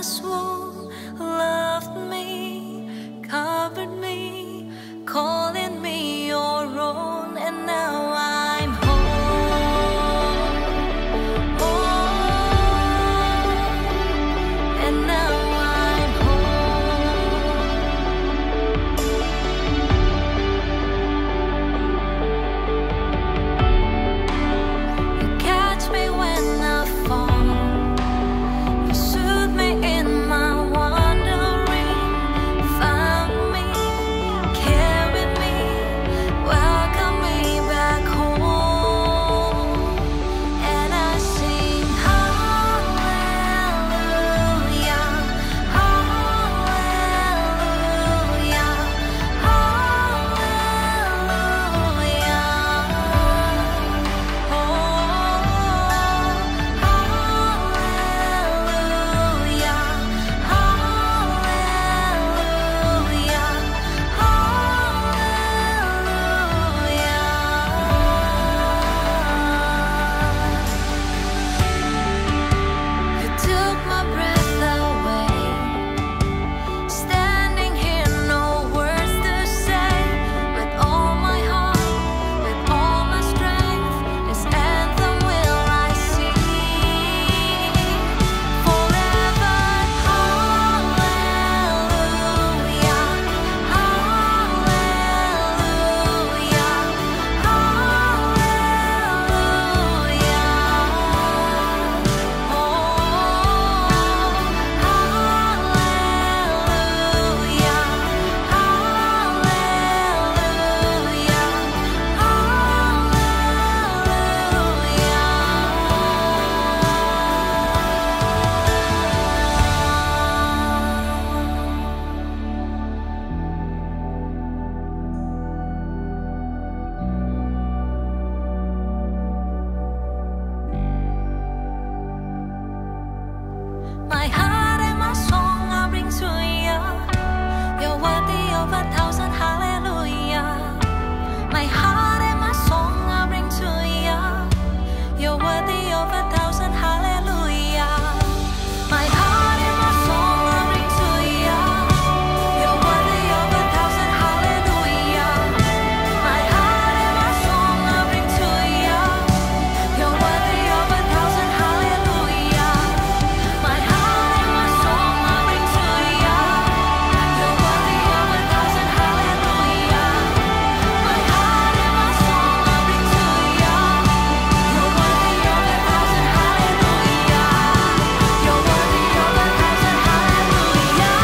swoon, loved me, covered me, calling me your own, and now I'm home, and now I'm home. You catch me when I fall, you soothe me in my wandering, found me, carried me, welcome me back home, and I sing hallelujah, hallelujah, hallelujah, oh, hallelujah, hallelujah. You took my breath away, standing here, no words to say. With all my heart, with all my strength, this anthem will I sing forever. Hallelujah, hallelujah, my heart and my song I bring to you. You're worthy of 1,000 hallelujah. My heart and my song I bring to you. You're worthy of 1,000 hallelujah. My heart and my song I bring to you. You're worthy of 1,000 hallelujah. My heart and my song I bring to you. You're worthy of 1,000 hallelujah. My heart and my song I bring to you. You're worthy of 1,000 hallelujah. My heart and my song I bring to you. You're worthy of 1,000 hallelujah. You're worthy of 1,000 hallelujah.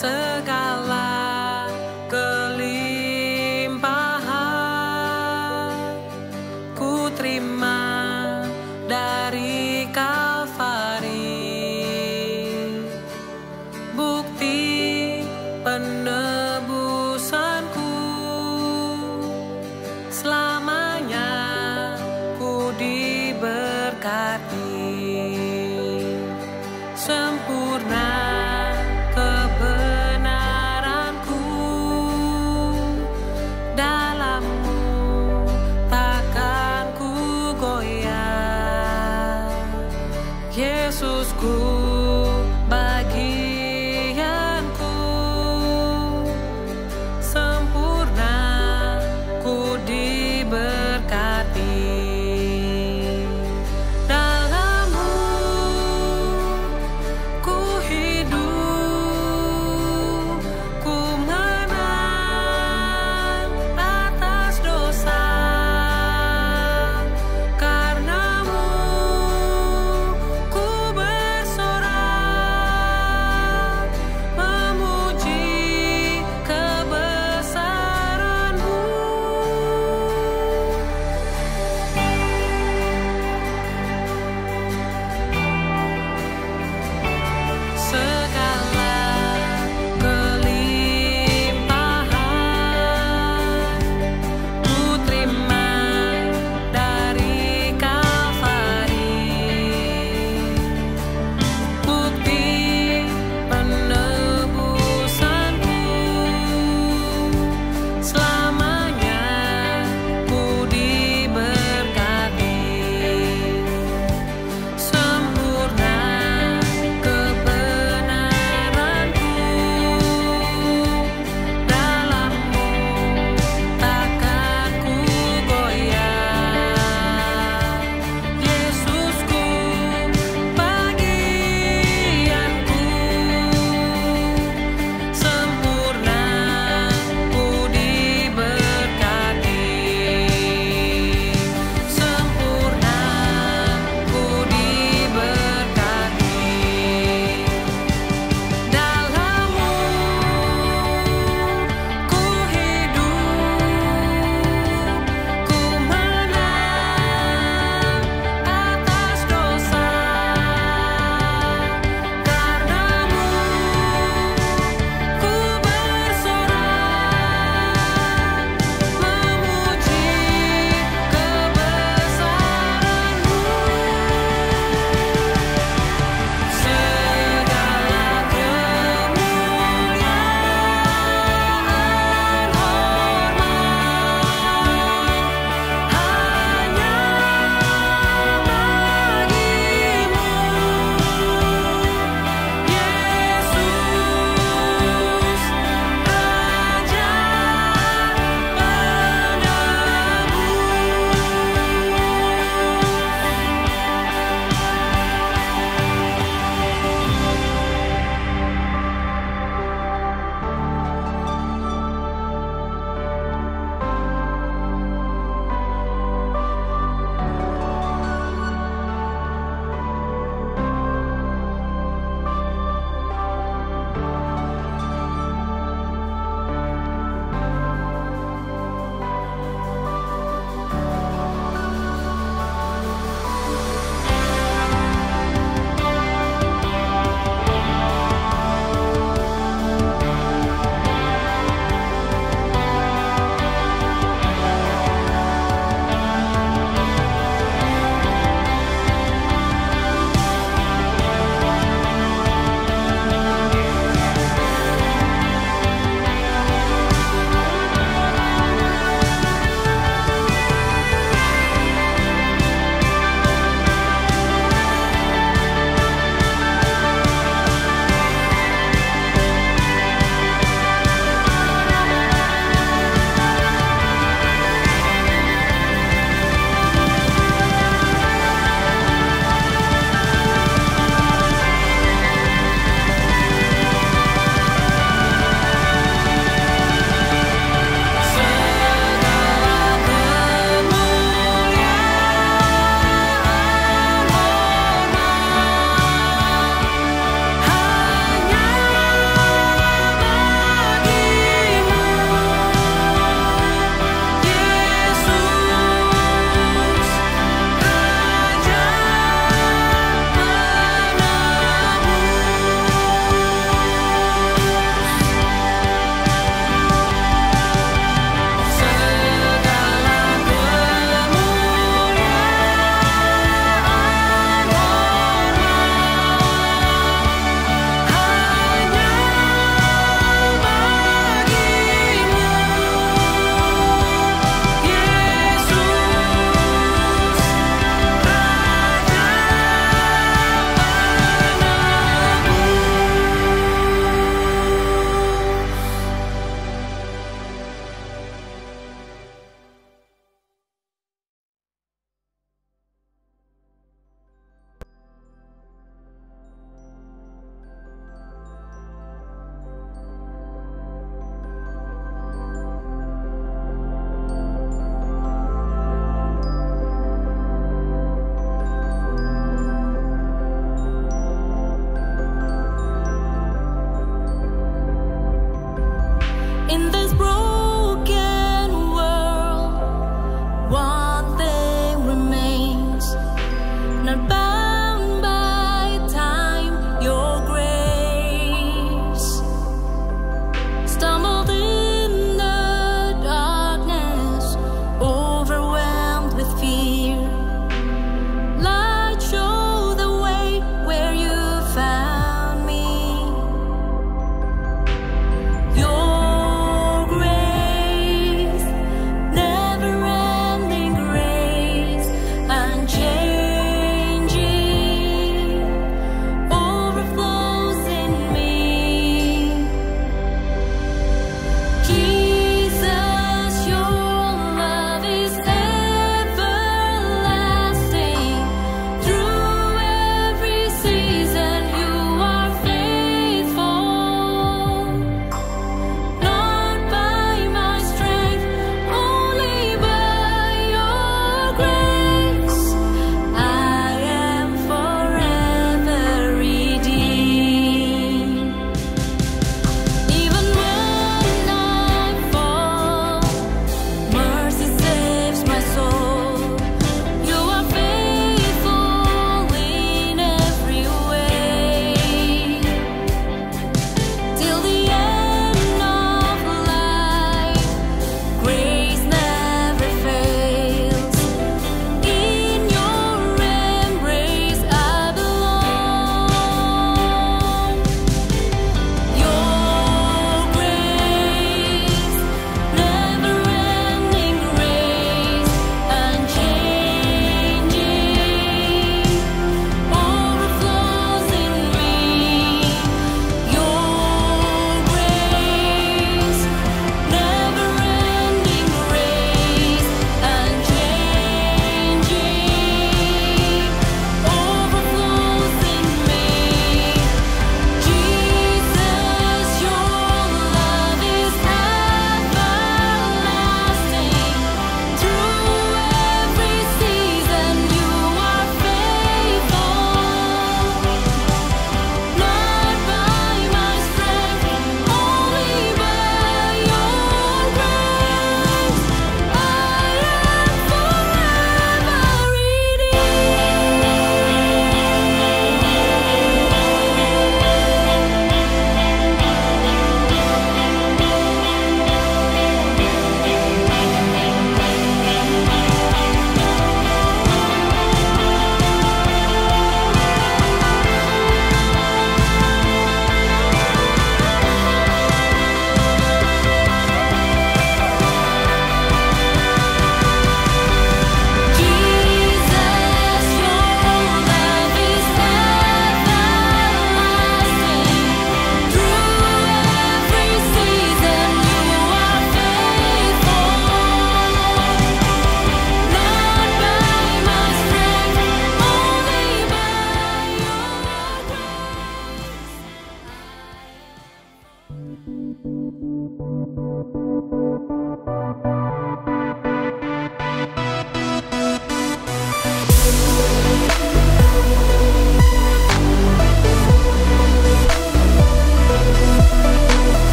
Segala kelimpahan ku terima dari Kalvari, bukti penebusanku, selamanya ku diberkati. Sempurna sempurna kebenaranku, dalam-Mu takkan ku goyah. Yesusku, bagianku, sempurna ku diberkati. Dalam-Mu ku hidup.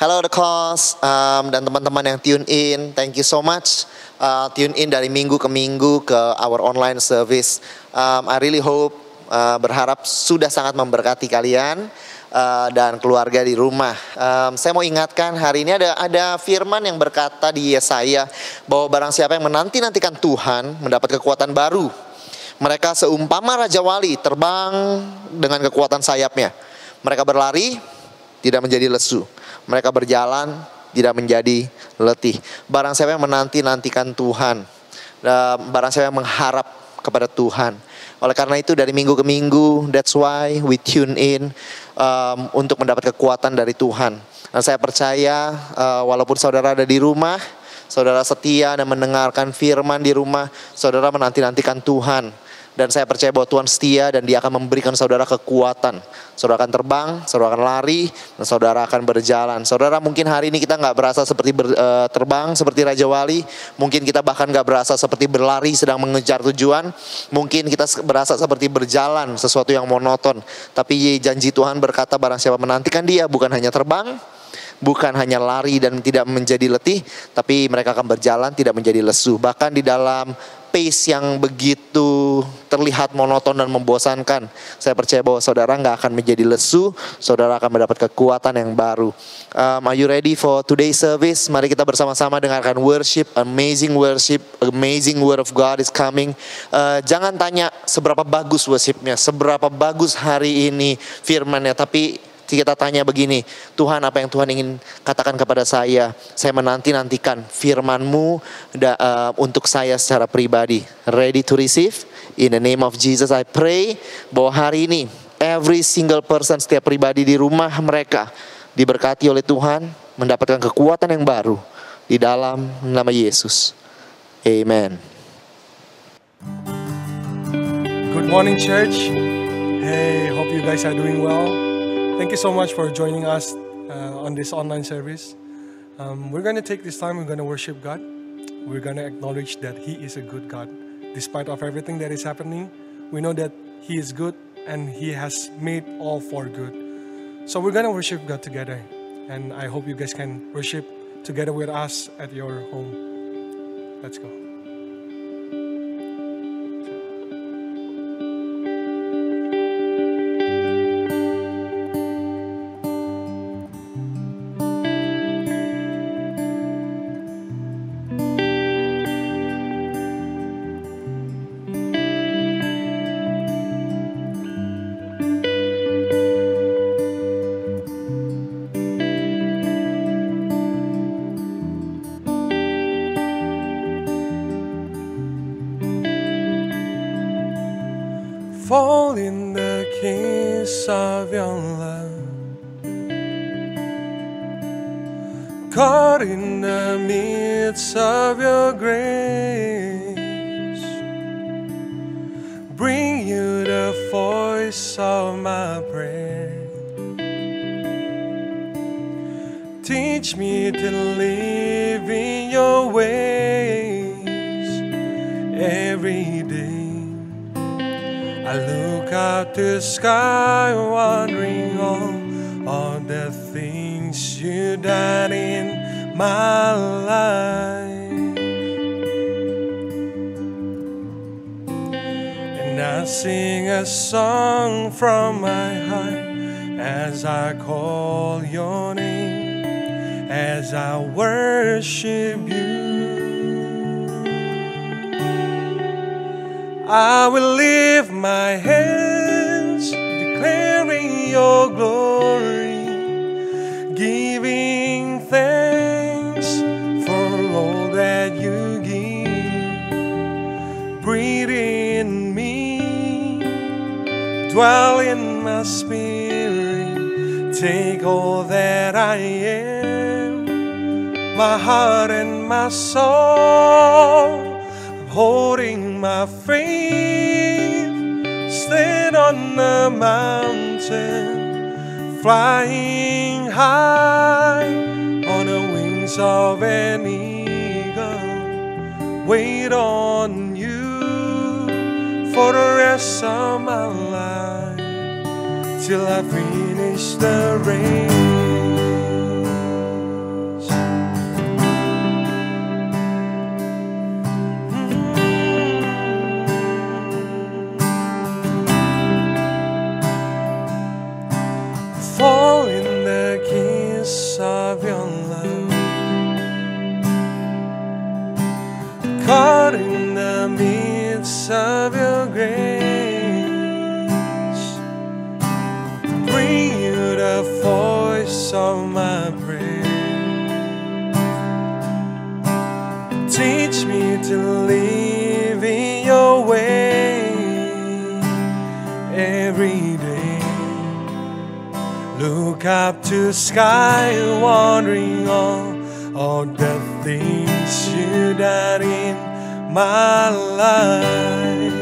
Hello The Cause dan teman-teman yang tune in, thank you so much. Tune in dari minggu ke minggu ke our online service. I really hope, berharap sudah sangat memberkati kalian dan keluarga di rumah. Saya mau ingatkan hari ini ada firman yang berkata di Yesaya bahwa barang siapa yang menanti-nantikan Tuhan mendapat kekuatan baru. Mereka seumpama Raja Wali terbang dengan kekuatan sayapnya. Mereka berlari tidak menjadi lesu. Mereka berjalan tidak menjadi letih. Barang siapa yang menanti-nantikan Tuhan, barang siapa yang mengharap kepada Tuhan. Oleh karena itu dari minggu ke minggu, that's why we tune in untuk mendapat kekuatan dari Tuhan. Dan saya percaya walaupun saudara ada di rumah, saudara setia dan mendengarkan firman di rumah, saudara menanti-nantikan Tuhan. Dan saya percaya bahwa Tuhan setia dan Dia akan memberikan saudara kekuatan. Saudara akan terbang, saudara akan lari, dan saudara akan berjalan. Saudara mungkin hari ini kita gak berasa seperti terbang seperti Raja Wali. Mungkin kita bahkan gak berasa seperti berlari sedang mengejar tujuan. Mungkin kita berasa seperti berjalan sesuatu yang monoton. Tapi janji Tuhan berkata barang siapa menantikan Dia bukan hanya terbang, bukan hanya lari dan tidak menjadi letih, tapi mereka akan berjalan tidak menjadi lesu. Bahkan di dalam pace yang begitu terlihat monoton dan membosankan, saya percaya bahwa saudara nggak akan menjadi lesu, saudara akan mendapat kekuatan yang baru. Are you ready for today's service? Mari kita bersama-sama dengarkan worship, amazing word of God is coming. Jangan tanya seberapa bagus worshipnya, seberapa bagus hari ini firman-Nya, tapi kita tanya begini, Tuhan apa yang Tuhan ingin katakan kepada saya menanti-nantikan firman-Mu untuk saya secara pribadi. Ready to receive? In the name of Jesus I pray bahwa hari ini every single person, setiap pribadi di rumah mereka diberkati oleh Tuhan, mendapatkan kekuatan yang baru di dalam nama Yesus. Amen. Good morning, church. Hey, hope you guys are doing well. Thank you so much for joining us on this online service. We're going to take this time, we're going to worship God. We're going to acknowledge that He is a good God. Despite of everything that is happening, we know that He is good and He has made all for good. So we're going to worship God together. And I hope you guys can worship together with us at your home. Let's go. Fall in the kiss of your love, caught in the midst of your grace. Bring you the voice of my prayer. Teach me to live in your ways every day. I look out the sky, wondering on all the things you done in my life. And I sing a song from my heart as I call your name. as I worship you. I will lift my hands, declaring your glory, giving thanks for all that you give. Breathe in me, dwell in my spirit, take all that I am, my heart and my soul. I'm holding my faith, stand on the mountain, flying high on the wings of an eagle. Wait on you for the rest of my life, till I finish the race. Fall in the kiss of your love, caught in the midst of your grace. Bring you the voice of my prayer. Teach me to live in your way every day. Look up to sky, wondering all the things you done in my life.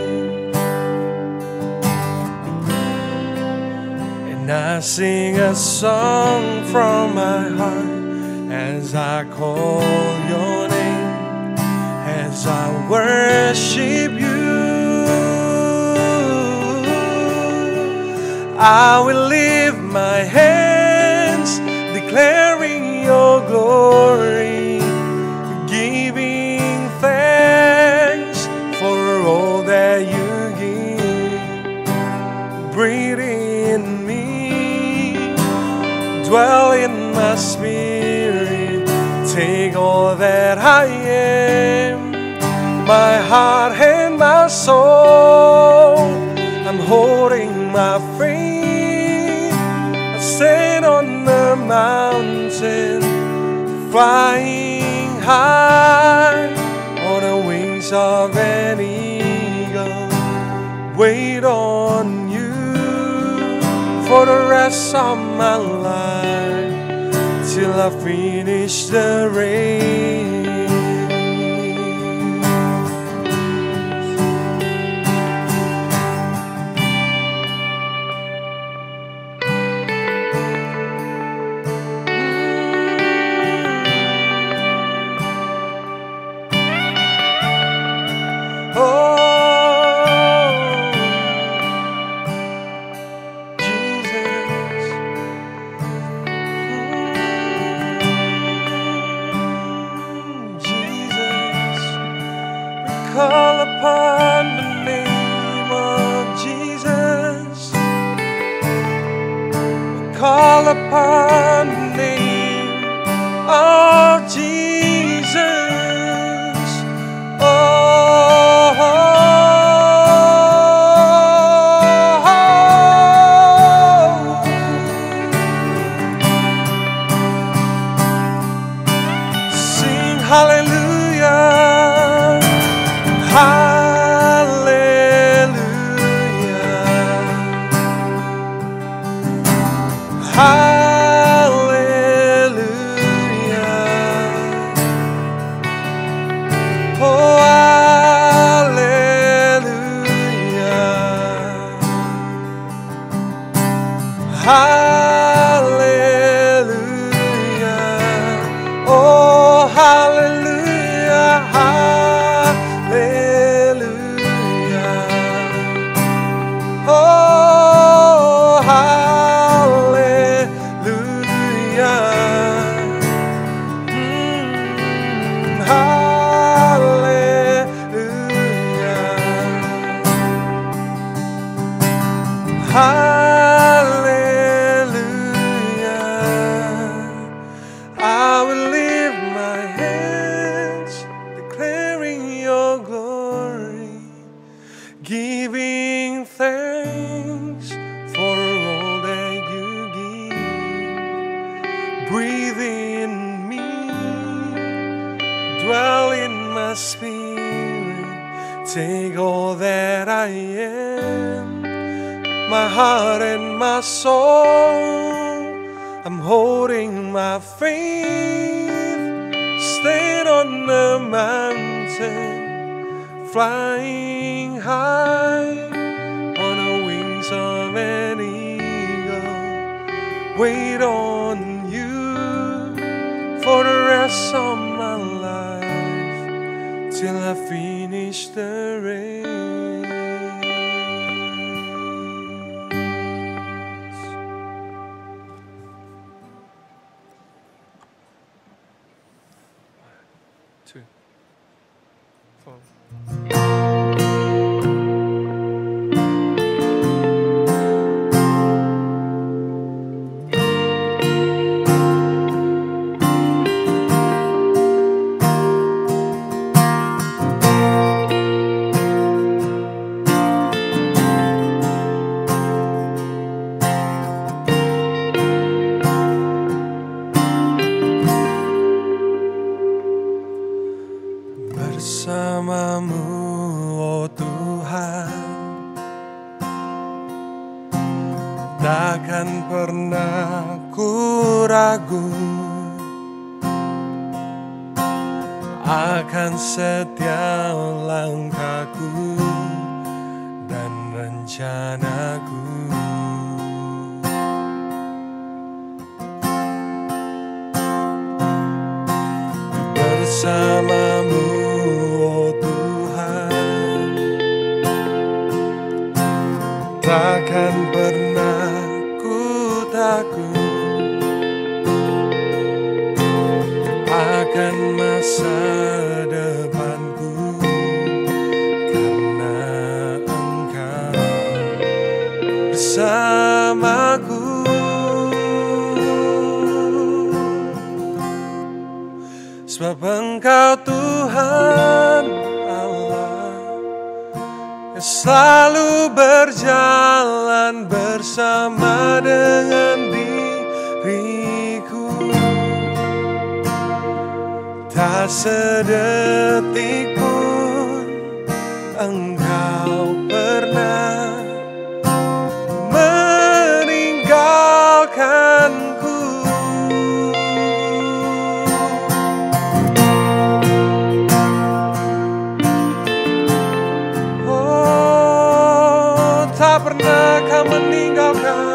And I sing a song from my heart as I call your name, as I worship you. I will lift my hands, declaring your glory, giving thanks for all that you give. Breathe in me, dwell in my spirit, take all that I am, my heart and my soul. I'm holding my faith, stand on the mountain, flying high on the wings of an eagle. Wait on you for the rest of my life, till I finish the race. Call upon the name of Jesus. Call upon the name of Jesus. Oh, sing hallelujah. Hallelujah, hallelujah, oh hallelujah, hallelujah, oh hallelujah. my spirit, take all that I am, my heart and my soul. I'm holding my faith, stand on the mountain, flying high on the wings of an eagle. Wait on you for the rest of my life, till I finish the race. Two, four. Bersamamu, oh Tuhan, takkan pernah ku ragu akan setiap langkahku dan rencanaku. Bersamamu, takkan pernah ku takut akan masa depanku, karena Engkau bersamaku. Sebab Engkau Tuhan Allah yang selalu berjalan bersama dengan diriku. Tak sedetik pun Engkau pernah meninggalkanku. Oh, tak pernah Kau meninggalkan.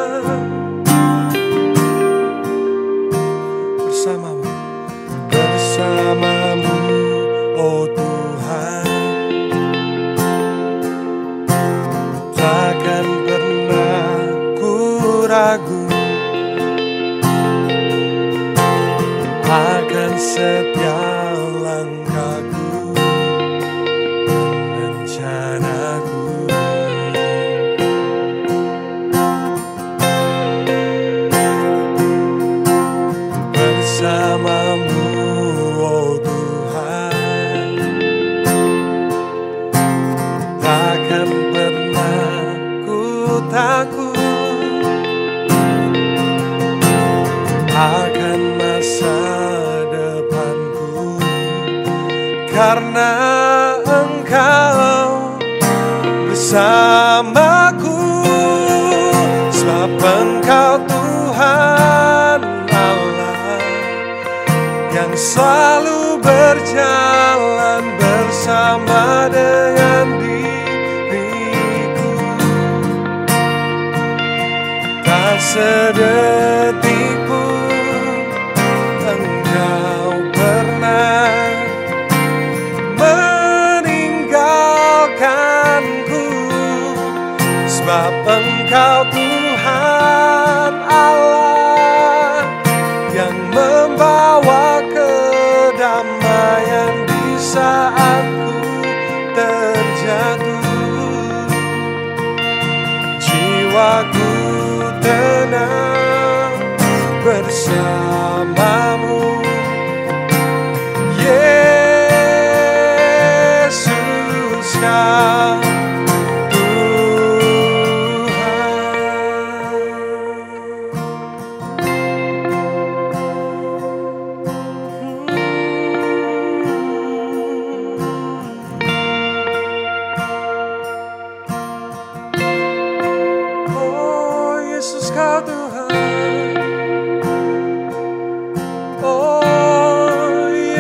Bersamamu, bersamamu, oh Tuhan, takkan pernah ku ragu akan setiap langkahku dan rencanaku. Bersamamu, oh Tuhan, takkan pernah ku takut akan masa depanku, karena Engkau bersamaku. Sebab Engkau Tuhan Allah yang selalu berjalan bersama dengan diriku. Tak sedetik pun Engkau pernah meninggalkanku. Sebab Engkau Tuhan Allah yang membawa kedamaian di saat ku terjatuh. Jiwaku tenang bersamamu, Yesus Kau Tuhan.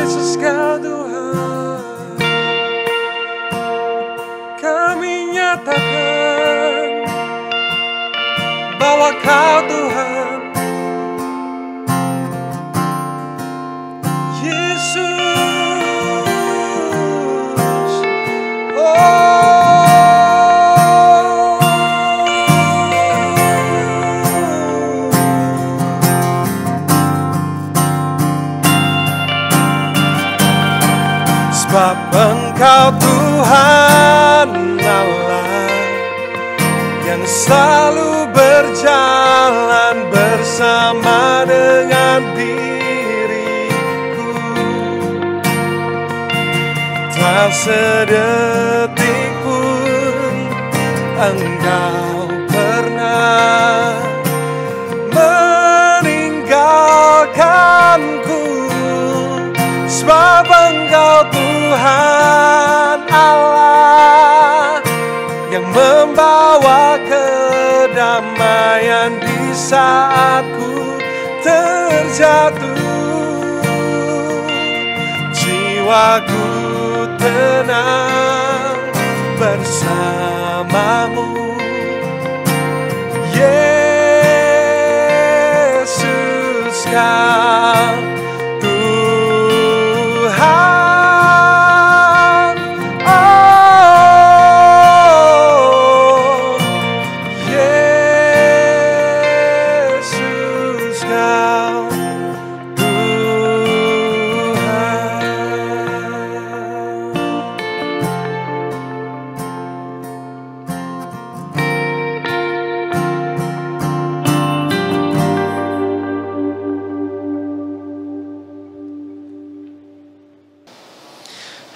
Yesus Kau Tuhan, kami nyatakan bahwa Kau Tuhan. Yesus, sebab Engkau Tuhan Allah yang selalu berjalan bersama dengan diriku. Tak sedetik pun Engkau pernah meninggalkanku, sebab Engkau Tuhan Allah yang membawa kedamaian di saat ku terjatuh. Jiwaku tenang bersamamu, Yesus Kau Tuhan. Oh, Yesus Kau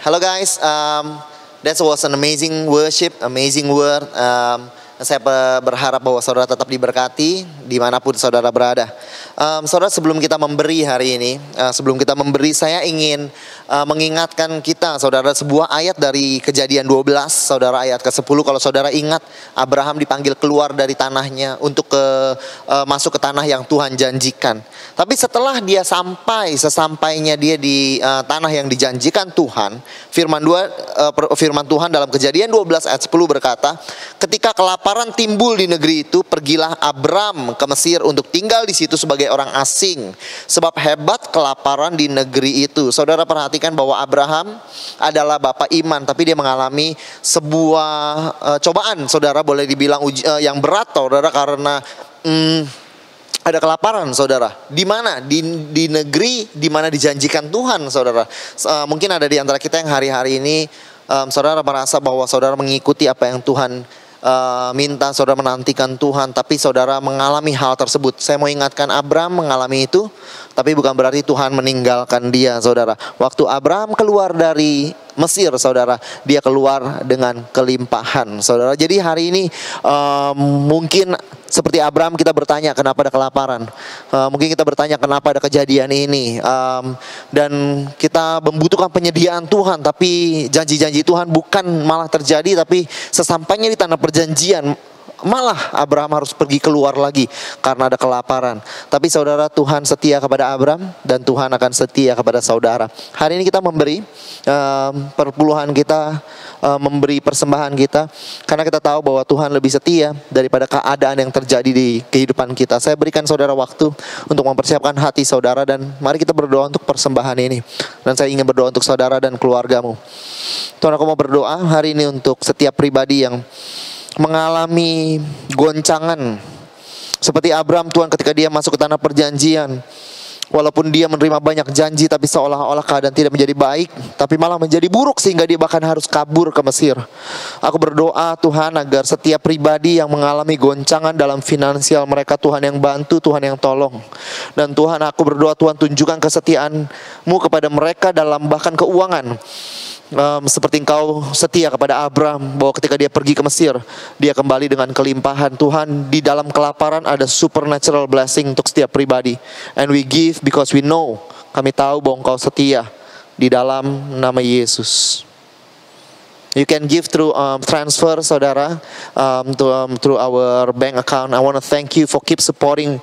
Hello guys, that was an amazing worship, amazing word. Saya berharap bahwa saudara tetap diberkati dimanapun saudara berada. Saudara, sebelum kita memberi hari ini, saya ingin mengingatkan kita, saudara, sebuah ayat dari Kejadian 12, saudara, ayat ke-10. Kalau saudara ingat, Abraham dipanggil keluar dari tanahnya untuk masuk ke tanah yang Tuhan janjikan. Tapi setelah dia sesampainya dia di tanah yang dijanjikan Tuhan, firman Tuhan dalam Kejadian 12 ayat 10 berkata, ketika kelaparan timbul di negeri itu, pergilah Abram ke Mesir untuk tinggal di situ sebagai orang asing, sebab hebat kelaparan di negeri itu. Saudara perhatikan bahwa Abraham adalah bapak iman, tapi dia mengalami sebuah cobaan, saudara, boleh dibilang yang berat, saudara, karena ada kelaparan, saudara. Di mana? Di negeri di mana dijanjikan Tuhan, saudara. Mungkin ada di antara kita yang hari-hari ini, saudara merasa bahwa saudara mengikuti apa yang Tuhan minta, saudara menantikan Tuhan, tapi saudara mengalami hal tersebut. Saya mau ingatkan, Abraham mengalami itu, tapi bukan berarti Tuhan meninggalkan dia, saudara. Waktu Abraham keluar dari Mesir, saudara, dia keluar dengan kelimpahan, saudara. Jadi hari ini mungkin seperti Abraham kita bertanya kenapa ada kelaparan. Mungkin kita bertanya kenapa ada kejadian ini. Dan kita membutuhkan penyediaan Tuhan, tapi janji-janji Tuhan bukan malah terjadi, tapi sesampainya di tanah perjanjian, malah Abraham harus pergi keluar lagi karena ada kelaparan. Tapi saudara, Tuhan setia kepada Abraham dan Tuhan akan setia kepada saudara. Hari ini kita memberi perpuluhan kita, memberi persembahan kita, karena kita tahu bahwa Tuhan lebih setia daripada keadaan yang terjadi di kehidupan kita. Saya berikan saudara waktu untuk mempersiapkan hati saudara, dan mari kita berdoa untuk persembahan ini. Dan saya ingin berdoa untuk saudara dan keluargamu. Tuhan, aku mau berdoa hari ini untuk setiap pribadi yang mengalami goncangan seperti Abraham, Tuhan, ketika dia masuk ke tanah perjanjian. Walaupun dia menerima banyak janji, tapi seolah-olah keadaan tidak menjadi baik, tapi malah menjadi buruk sehingga dia bahkan harus kabur ke Mesir. Aku berdoa Tuhan agar setiap pribadi yang mengalami goncangan dalam finansial mereka, Tuhan yang bantu, Tuhan yang tolong. Dan Tuhan, aku berdoa Tuhan tunjukkan kesetiaan-Mu kepada mereka dalam bahkan keuangan. Seperti Engkau setia kepada Abraham, bahwa ketika dia pergi ke Mesir, dia kembali dengan kelimpahan. Tuhan, di dalam kelaparan ada supernatural blessing untuk setiap pribadi. And we give because we know, kami tahu bahwa Engkau setia, di dalam nama Yesus. You can give through transfer, saudara, through our bank account. I want to thank you for keep supporting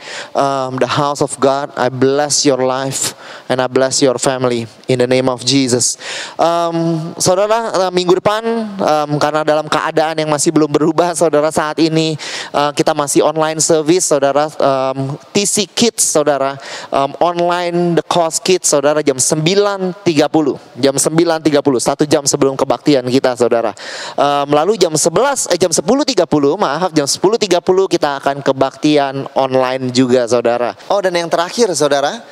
the house of God. I bless your life and I bless your family in the name of Jesus. Saudara, minggu depan karena dalam keadaan yang masih belum berubah, saudara, saat ini kita masih online service, saudara, TC Kids, saudara, online the course kids, saudara, jam 9.30, jam 9.30, 1 jam sebelum kebaktian kita, saudara. Lalu jam 10.30, maaf, jam 10.30 kita akan kebaktian online juga, saudara. Oh, dan yang terakhir, saudara,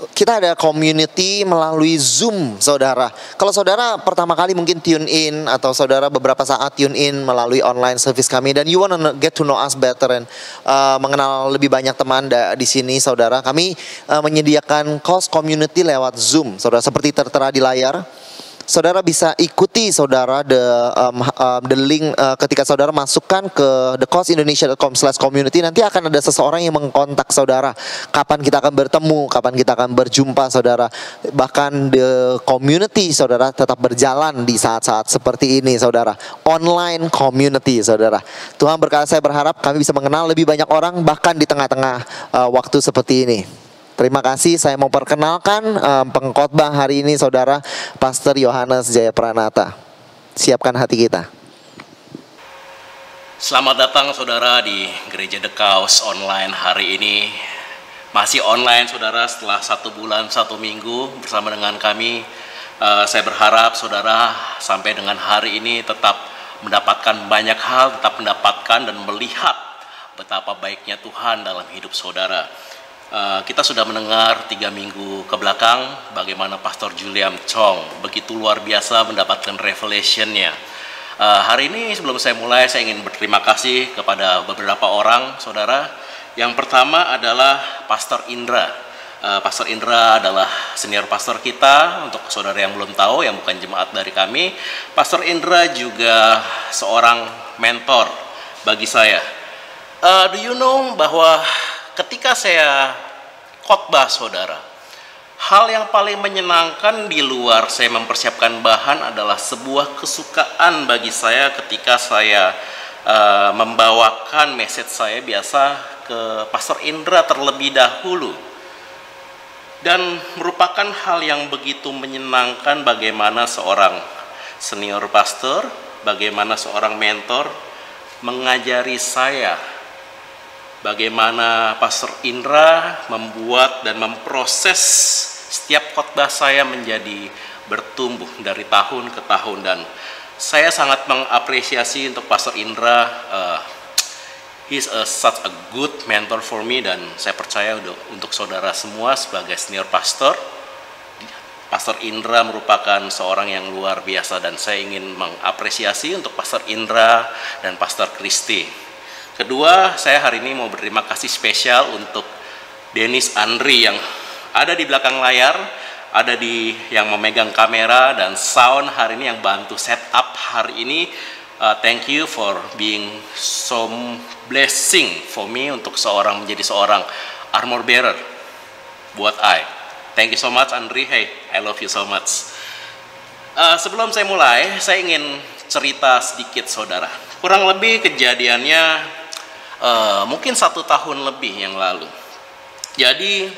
kita ada community melalui Zoom, saudara. Kalau saudara pertama kali mungkin tune in, atau saudara beberapa saat tune in melalui online service kami, dan you wanna get to know us better and mengenal lebih banyak teman di sini, saudara. Kami menyediakan course community lewat Zoom, saudara, seperti tertera di layar. Saudara bisa ikuti, saudara, the link ketika saudara masukkan ke thecoursindonesia.com/community. Nanti akan ada seseorang yang mengkontak saudara kapan kita akan bertemu, kapan kita akan berjumpa, saudara. Bahkan the community, saudara, tetap berjalan di saat-saat seperti ini, saudara. Online community, saudara. Tuhan berkata, saya berharap kami bisa mengenal lebih banyak orang bahkan di tengah-tengah waktu seperti ini. Terima kasih, saya mau perkenalkan pengkhotbah hari ini, saudara, Pastor Yohanes Jayapranata. Siapkan hati kita. Selamat datang, saudara, di Gereja The Chaos online hari ini. Masih online, saudara, setelah 1 bulan 1 minggu bersama dengan kami. Saya berharap saudara sampai dengan hari ini tetap mendapatkan banyak hal, tetap mendapatkan dan melihat betapa baiknya Tuhan dalam hidup saudara. Kita sudah mendengar 3 minggu ke belakang bagaimana Pastor Julian Chong begitu luar biasa mendapatkan revelation-nya. Hari ini sebelum saya mulai, saya ingin berterima kasih kepada beberapa orang, saudara. Yang pertama adalah Pastor Indra. Pastor Indra adalah senior pastor kita. Untuk saudara yang belum tahu, yang bukan jemaat dari kami, Pastor Indra juga seorang mentor bagi saya. Do you know bahwa ketika saya khotbah, saudara, hal yang paling menyenangkan di luar saya mempersiapkan bahan adalah sebuah kesukaan bagi saya ketika saya membawakan message saya biasa ke Pastor Indra terlebih dahulu. Dan merupakan hal yang begitu menyenangkan bagaimana seorang senior pastor, bagaimana seorang mentor mengajari saya bagaimana Pastor Indra membuat dan memproses setiap khotbah saya menjadi bertumbuh dari tahun ke tahun. Dan saya sangat mengapresiasi untuk Pastor Indra. He's such a good mentor for me, dan saya percaya untuk saudara semua sebagai senior pastor, Pastor Indra merupakan seorang yang luar biasa, dan saya ingin mengapresiasi untuk Pastor Indra dan Pastor Kristi. Kedua, saya hari ini mau berterima kasih spesial untuk Dennis Andri yang ada di belakang layar, ada yang memegang kamera dan sound hari ini, yang bantu setup hari ini. Thank you for being so blessing for me untuk menjadi seorang armor bearer buat I. Thank you so much, Andri. Hey, I love you so much. Sebelum saya mulai, saya ingin cerita sedikit, saudara. Kurang lebih kejadiannya mungkin 1 tahun lebih yang lalu. Jadi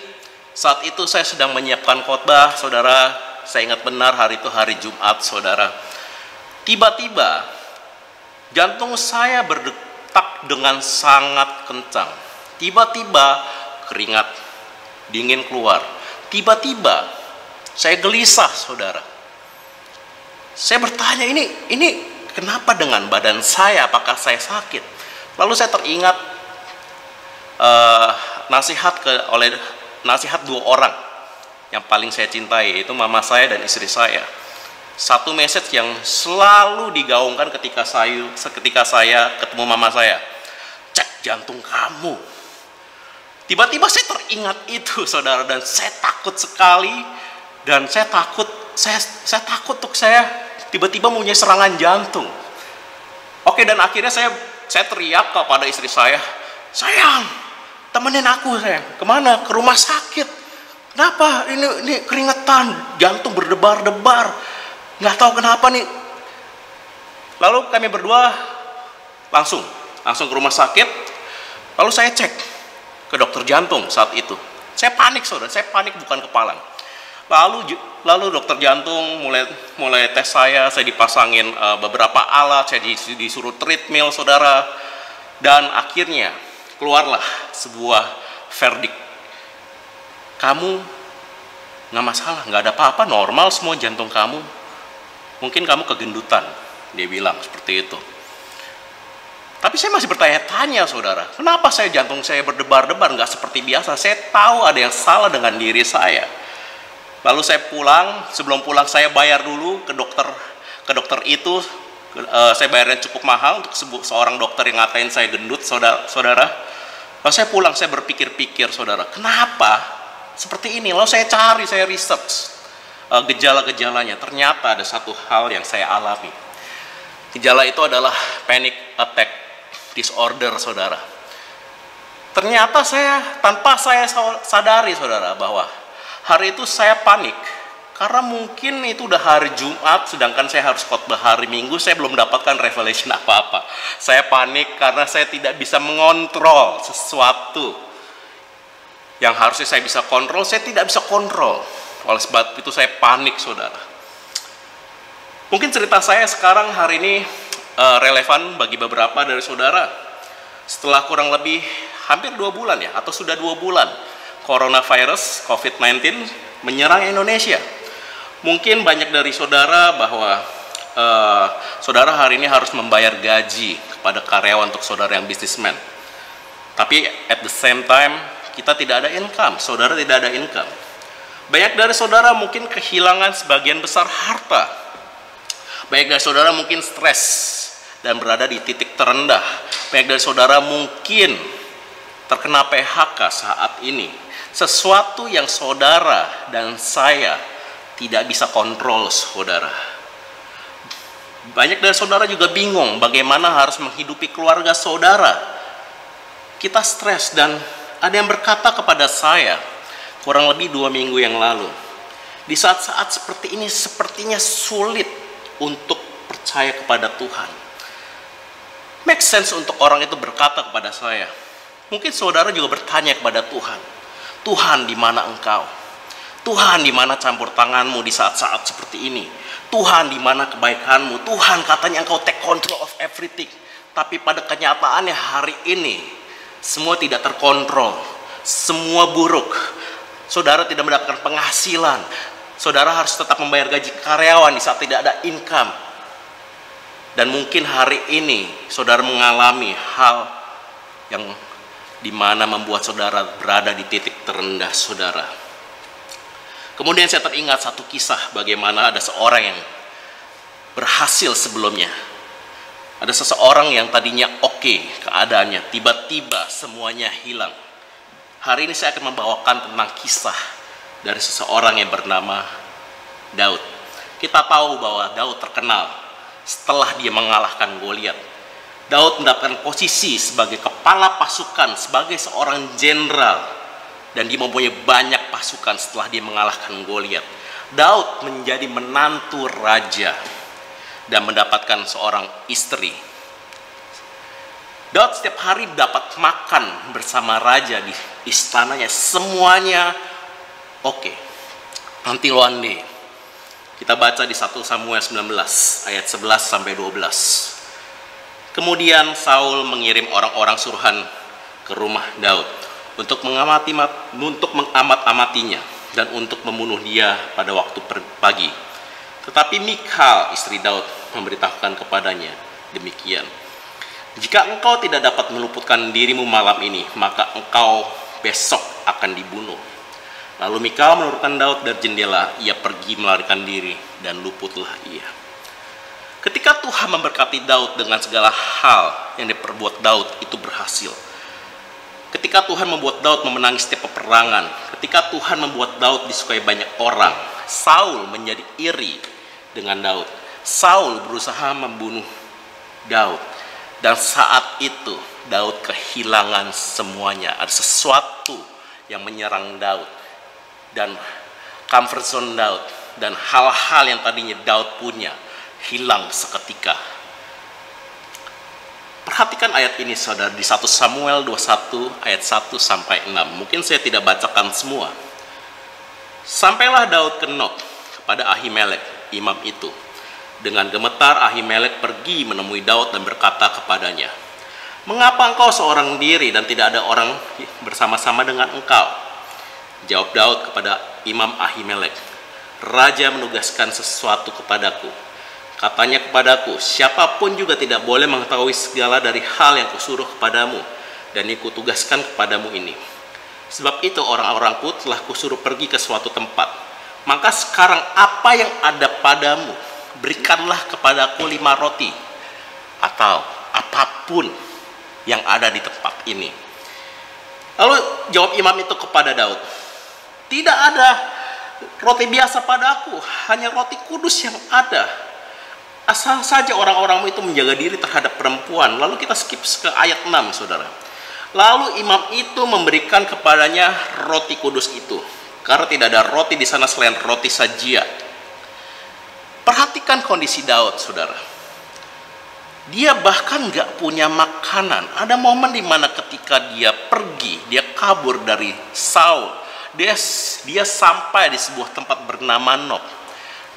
saat itu saya sedang menyiapkan khotbah, saudara. Saya ingat benar hari itu hari Jumat, saudara. Tiba-tiba jantung saya berdetak dengan sangat kencang. Tiba-tiba keringat dingin keluar. Tiba-tiba saya gelisah, saudara. Saya bertanya, ini kenapa dengan badan saya? Apakah saya sakit? Lalu saya teringat nasihat 2 orang yang paling saya cintai, yaitu mama saya dan istri saya. Satu message yang selalu digaungkan ketika saya ketemu mama saya, cek jantung kamu. Tiba-tiba saya teringat itu, saudara, dan saya takut sekali, dan saya takut untuk saya tiba-tiba mempunyai serangan jantung. Oke, dan akhirnya saya teriak kepada istri saya, sayang, temenin aku, sayang. Kemana? Ke rumah sakit. Kenapa? Ini keringetan, jantung berdebar-debar. Nggak tahu kenapa nih. Lalu kami berdua langsung ke rumah sakit. Lalu saya cek ke dokter jantung saat itu. Saya panik saudara, saya panik bukan kepalang. Lalu dokter jantung mulai tes saya dipasangin beberapa alat, saya disuruh treadmill saudara. Dan akhirnya keluarlah sebuah verdict. Kamu nggak masalah, nggak ada apa-apa, normal semua jantung kamu. Mungkin kamu kegendutan, dia bilang seperti itu. Tapi saya masih bertanya-tanya saudara, kenapa jantung saya berdebar-debar, nggak seperti biasa. Saya tahu ada yang salah dengan diri saya. Lalu saya pulang, sebelum pulang saya bayar dulu ke dokter itu. Saya bayarnya cukup mahal untuk seorang dokter yang ngatain saya gendut saudara. Lalu saya pulang, saya berpikir-pikir saudara, kenapa seperti ini? Lalu saya cari, saya research gejala-gejalanya. Ternyata ada satu hal yang saya alami. Gejala itu adalah panic attack disorder saudara. Ternyata tanpa saya sadari saudara, bahwa hari itu saya panik karena mungkin itu udah hari Jumat, sedangkan saya harus khotbah hari Minggu. Saya belum mendapatkan revelation apa-apa. Saya panik karena saya tidak bisa mengontrol sesuatu yang harusnya saya bisa kontrol. Saya tidak bisa kontrol. Oleh sebab itu saya panik saudara. Mungkin cerita saya sekarang hari ini relevan bagi beberapa dari saudara. Setelah kurang lebih hampir 2 bulan ya, atau sudah 2 bulan coronavirus COVID-19 menyerang Indonesia. Mungkin banyak dari saudara bahwa saudara hari ini harus membayar gaji kepada karyawan untuk saudara yang bisnismen. Tapi at the same time kita tidak ada income, saudara tidak ada income. Banyak dari saudara mungkin kehilangan sebagian besar harta. Banyak dari saudara mungkin stres dan berada di titik terendah. Banyak dari saudara mungkin terkena PHK saat ini. Sesuatu yang saudara dan saya tidak bisa kontrol saudara. Banyak dari saudara juga bingung bagaimana harus menghidupi keluarga saudara. Kita stres, dan ada yang berkata kepada saya kurang lebih 2 minggu yang lalu, di saat-saat seperti ini sepertinya sulit untuk percaya kepada Tuhan. Make sense untuk orang itu berkata kepada saya. Mungkin saudara juga bertanya kepada Tuhan, Tuhan di mana engkau? Tuhan di mana campur tanganmu di saat-saat seperti ini? Tuhan di mana kebaikanmu? Tuhan katanya engkau take control of everything. Tapi pada kenyataannya hari ini semua tidak terkontrol, semua buruk. Saudara tidak mendapatkan penghasilan. Saudara harus tetap membayar gaji karyawan di saat tidak ada income. Dan mungkin hari ini saudara mengalami hal yang dimana membuat saudara berada di titik terendah saudara. Kemudian saya teringat satu kisah bagaimana ada seorang yang berhasil sebelumnya. Ada seseorang yang tadinya oke keadaannya, tiba-tiba semuanya hilang. Hari ini saya akan membawakan tentang kisah dari seseorang yang bernama Daud. Kita tahu bahwa Daud terkenal setelah dia mengalahkan Goliat. Daud mendapatkan posisi sebagai kepala pasukan, sebagai seorang jenderal, dan dia mempunyai banyak pasukan setelah dia mengalahkan Goliat. Daud menjadi menantu raja dan mendapatkan seorang istri. Daud setiap hari dapat makan bersama raja di istananya, semuanya oke. Until one day, kita baca di 1 Samuel 19 ayat 11 sampai 12. Kemudian Saul mengirim orang-orang suruhan ke rumah Daud untuk mengamat-amatinya dan untuk membunuh dia pada waktu pagi. Tetapi Michal, istri Daud, memberitahukan kepadanya demikian, jika engkau tidak dapat meluputkan dirimu malam ini, maka engkau besok akan dibunuh. Lalu Michal menurunkan Daud dari jendela, ia pergi melarikan diri dan luputlah ia. Ketika Tuhan memberkati Daud dengan segala hal yang diperbuat Daud itu berhasil. Ketika Tuhan membuat Daud memenangi setiap peperangan, ketika Tuhan membuat Daud disukai banyak orang, Saul menjadi iri dengan Daud. Saul berusaha membunuh Daud, dan saat itu Daud kehilangan semuanya. Ada sesuatu yang menyerang Daud, dan comfort zone Daud dan hal-hal yang tadinya Daud punya hilang seketika. Perhatikan ayat ini saudara di 1 Samuel 21 ayat 1 sampai 6. Mungkin saya tidak bacakan semua. Sampailah Daud ke Nob kepada Ahimelek, imam itu. Dengan gemetar Ahimelek pergi menemui Daud dan berkata kepadanya, "Mengapa engkau seorang diri dan tidak ada orang bersama-sama dengan engkau?" Jawab Daud kepada imam Ahimelek, "Raja menugaskan sesuatu kepadaku. Katanya kepadaku, siapapun juga tidak boleh mengetahui segala dari hal yang kusuruh kepadamu dan yang kutugaskan kepadamu ini. Sebab itu orang-orangku telah kusuruh pergi ke suatu tempat. Maka sekarang apa yang ada padamu, berikanlah kepadaku 5 roti atau apapun yang ada di tempat ini." Lalu jawab imam itu kepada Daud, "Tidak ada roti biasa padaku, hanya roti kudus yang ada. Asal saja orang-orangmu itu menjaga diri terhadap perempuan." Lalu kita skip ke ayat 6 saudara. Lalu imam itu memberikan kepadanya roti kudus itu, karena tidak ada roti di sana selain roti sajian. Perhatikan kondisi Daud saudara. Dia bahkan gak punya makanan. Ada momen dimana ketika dia pergi, dia kabur dari Saul, dia sampai di sebuah tempat bernama Nob.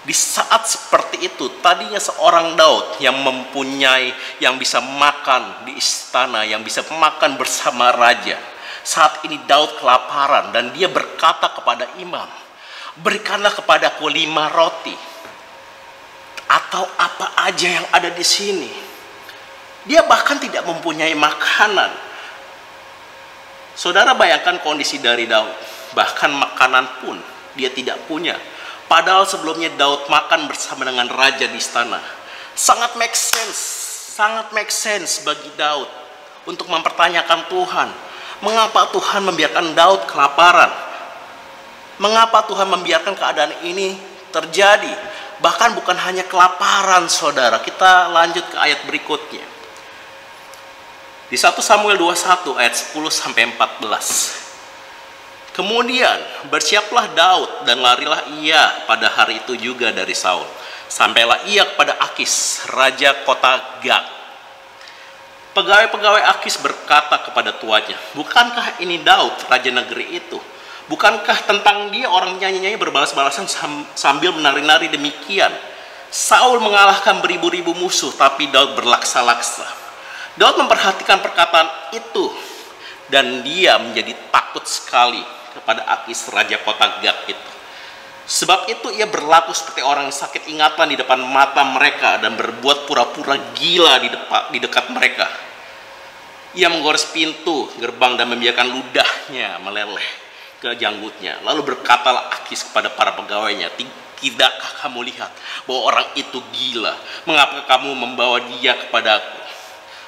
Di saat seperti itu, tadinya seorang Daud yang mempunyai, yang bisa makan di istana, yang bisa makan bersama raja. Saat ini Daud kelaparan dan dia berkata kepada imam, "Berikanlah kepadaku 5 roti atau apa aja yang ada di sini." Dia bahkan tidak mempunyai makanan. Saudara bayangkan kondisi dari Daud, bahkan makanan pun dia tidak punya. Padahal sebelumnya Daud makan bersama dengan raja di istana. Sangat make sense bagi Daud untuk mempertanyakan Tuhan. Mengapa Tuhan membiarkan Daud kelaparan? Mengapa Tuhan membiarkan keadaan ini terjadi? Bahkan bukan hanya kelaparan saudara. Kita lanjut ke ayat berikutnya. Di 1 Samuel 21 ayat 10 sampai 14. Kemudian bersiaplah Daud dan larilah ia pada hari itu juga dari Saul. Sampailah ia kepada Akis, raja kota Gat. Pegawai-pegawai Akis berkata kepada tuannya, "Bukankah ini Daud, raja negeri itu? Bukankah tentang dia orang nyanyi-nyanyi berbalas-balasan sambil menari-nari demikian? Saul mengalahkan beribu-ribu musuh, tapi Daud berlaksa-laksa." Daud memperhatikan perkataan itu dan dia menjadi takut sekali kepada Akis, raja kota Gat itu. Sebab itu ia berlaku seperti orang yang sakit ingatan di depan mata mereka dan berbuat pura-pura gila di dekat mereka. Ia menggores pintu gerbang dan membiarkan ludahnya meleleh ke janggutnya. Lalu berkatalah Akis kepada para pegawainya, "Tidakkah kamu lihat bahwa orang itu gila? Mengapa kamu membawa dia kepadaku?"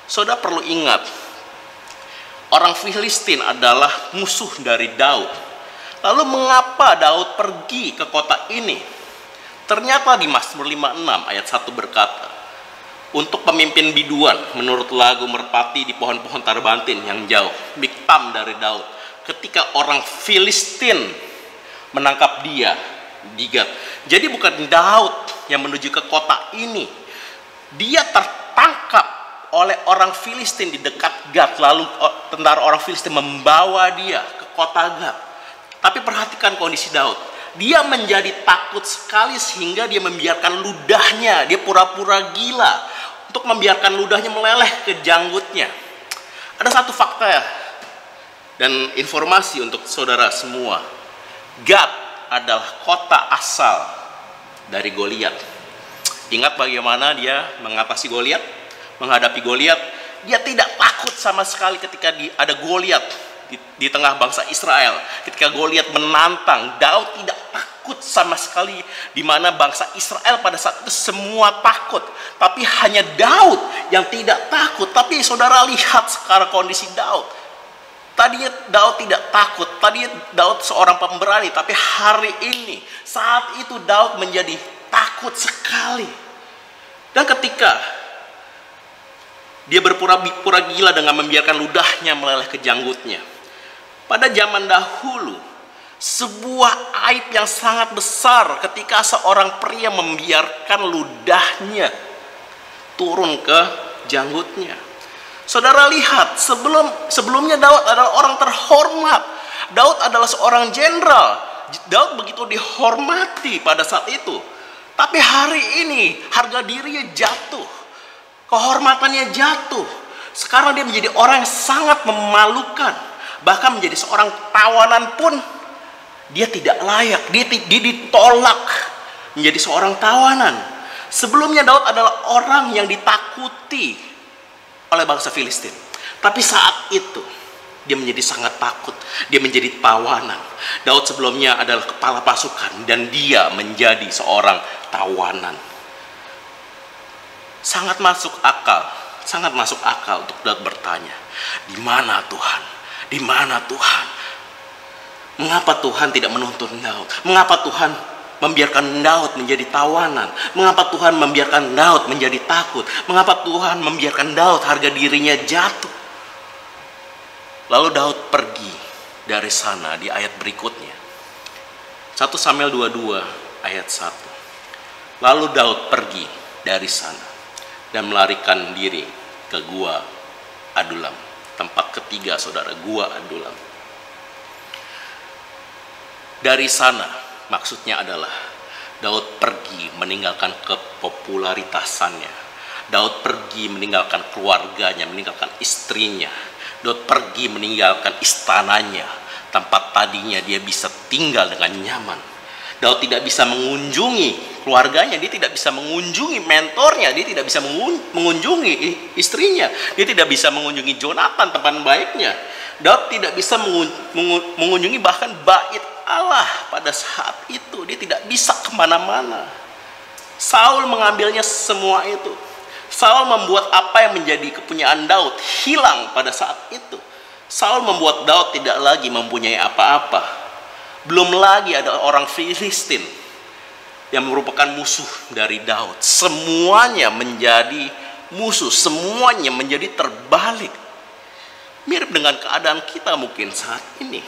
Saudara perlu ingat, orang Filistin adalah musuh dari Daud. Lalu mengapa Daud pergi ke kota ini? Ternyata di Mazmur 56 ayat 1 berkata, "Untuk pemimpin biduan menurut lagu merpati di pohon-pohon tarbantin yang jauh, miktam dari Daud." Ketika orang Filistin menangkap dia di Gat. Jadi bukan Daud yang menuju ke kota ini. Dia tertangkap oleh orang Filistin di dekat Gat, lalu tentara orang Filistin membawa dia ke kota Gat. Tapi perhatikan kondisi Daud. Dia menjadi takut sekali sehingga dia membiarkan ludahnya, dia pura-pura gila untuk membiarkan ludahnya meleleh ke janggutnya. Ada satu fakta dan informasi untuk saudara semua. Gat adalah kota asal dari Goliat. Ingat bagaimana dia mengatasi Goliat? Menghadapi Goliat, dia tidak takut sama sekali ketika ada Goliat di tengah bangsa Israel. Ketika Goliat menantang, Daud tidak takut sama sekali, di mana bangsa Israel pada saat itu semua takut. Tapi hanya Daud yang tidak takut. Tapi saudara lihat sekarang kondisi Daud. Tadinya Daud tidak takut, tadinya Daud seorang pemberani, tapi hari ini, saat itu Daud menjadi takut sekali. Dan ketika dia berpura-pura gila dengan membiarkan ludahnya meleleh ke janggutnya. Pada zaman dahulu, Sebuah aib yang sangat besar ketika seorang pria membiarkan ludahnya turun ke janggutnya. Saudara lihat, sebelumnya Daud adalah orang terhormat. Daud adalah seorang jenderal. Daud begitu dihormati pada saat itu. Tapi hari ini harga dirinya jatuh. Kehormatannya jatuh. Sekarang dia menjadi orang yang sangat memalukan. Bahkan menjadi seorang tawanan pun dia tidak layak. Dia ditolak menjadi seorang tawanan. Sebelumnya Daud adalah orang yang ditakuti oleh bangsa Filistin. Tapi saat itu dia menjadi sangat takut. Dia menjadi tawanan. Daud sebelumnya adalah kepala pasukan dan dia menjadi seorang tawanan. Sangat masuk akal untuk Daud bertanya, "Di mana Tuhan? Di mana Tuhan? Mengapa Tuhan tidak menuntun Daud? Mengapa Tuhan membiarkan Daud menjadi tawanan? Mengapa Tuhan membiarkan Daud menjadi takut? Mengapa Tuhan membiarkan Daud harga dirinya jatuh?" Lalu Daud pergi dari sana di ayat berikutnya. 1 Samuel 22 ayat 1. Lalu Daud pergi dari sana dan melarikan diri ke Gua Adulam. Tempat ketiga, saudara, Gua Adulam. Dari sana maksudnya adalah Daud pergi meninggalkan kepopularitasannya. Daud pergi meninggalkan keluarganya, meninggalkan istrinya. Daud pergi meninggalkan istananya, tempat tadinya dia bisa tinggal dengan nyaman. Daud tidak bisa mengunjungi keluarganya, dia tidak bisa mengunjungi mentornya, dia tidak bisa mengunjungi istrinya, dia tidak bisa mengunjungi Jonathan teman baiknya. Daud tidak bisa mengunjungi bahkan bait Allah pada saat itu. Dia tidak bisa kemana-mana. Saul mengambilnya semua itu. Saul membuat apa yang menjadi kepunyaan Daud hilang pada saat itu. Saul membuat Daud tidak lagi mempunyai apa-apa. Belum lagi ada orang Filistin yang merupakan musuh dari Daud. Semuanya menjadi musuh, semuanya menjadi terbalik. Mirip dengan keadaan kita mungkin saat ini.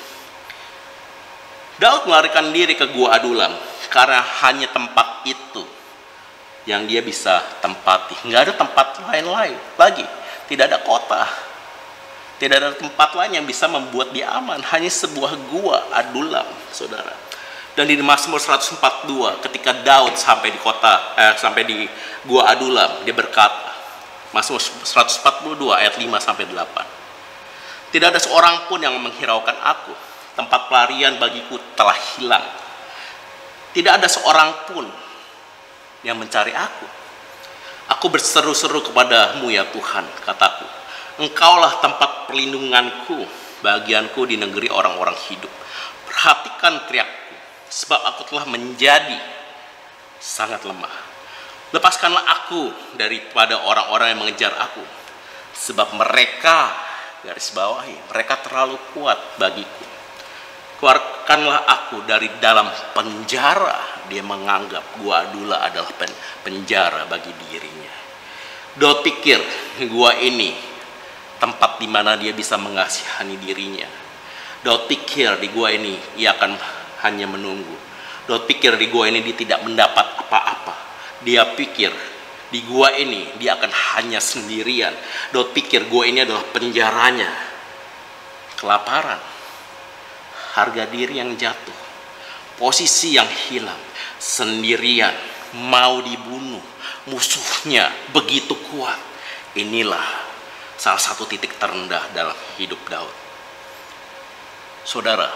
Daud melarikan diri ke Gua Adulam karena hanya tempat itu yang dia bisa tempati. Nggak ada tempat lain lagi. Tidak ada kota. Tidak ada tempat lain yang bisa membuat dia aman. Hanya sebuah Gua Adulam, saudara. Dan di Mazmur 142, ketika Daud sampai di Gua Adulam, dia berkata, Mazmur 142 ayat 5-8. Tidak ada seorang pun yang menghiraukan aku. Tempat pelarian bagiku telah hilang. Tidak ada seorang pun yang mencari aku. Aku berseru-seru kepadamu ya Tuhan, kataku. Engkaulah tempat perlindunganku, bagianku di negeri orang-orang hidup. Perhatikan teriakku, sebab aku telah menjadi sangat lemah. Lepaskanlah aku daripada orang-orang yang mengejar aku, sebab mereka, garis bawahi, mereka terlalu kuat bagiku. Keluarkanlah aku dari dalam penjara. Dia menganggap Gua Adulam adalah penjara bagi dirinya. Daud pikir gua ini tempat di mana dia bisa mengasihani dirinya. Daud pikir di gua ini ia akan hanya menunggu. Daud pikir di gua ini dia tidak mendapat apa-apa. Dia pikir di gua ini dia akan hanya sendirian. Daud pikir gua ini adalah penjaranya. Kelaparan, harga diri yang jatuh, posisi yang hilang, sendirian, mau dibunuh, musuhnya begitu kuat. Inilah salah satu titik terendah dalam hidup Daud. Saudara,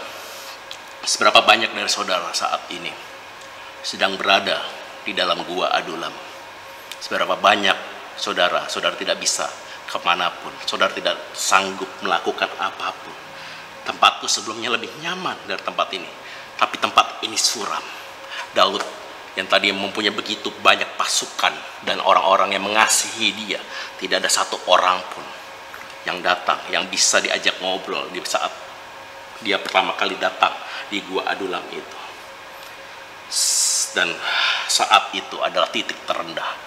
seberapa banyak dari saudara saat ini sedang berada di dalam Gua Adulam? Seberapa banyak saudara tidak bisa kemanapun, saudara tidak sanggup melakukan apapun. Tempatku sebelumnya lebih nyaman dari tempat ini, tapi tempat ini suram. Daud yang tadi mempunyai begitu banyak pasukan dan orang-orang yang mengasihi dia, tidak ada satu orang pun yang datang, yang bisa diajak ngobrol di saat dia pertama kali datang di Gua Adulam itu. Dan saat itu adalah titik terendah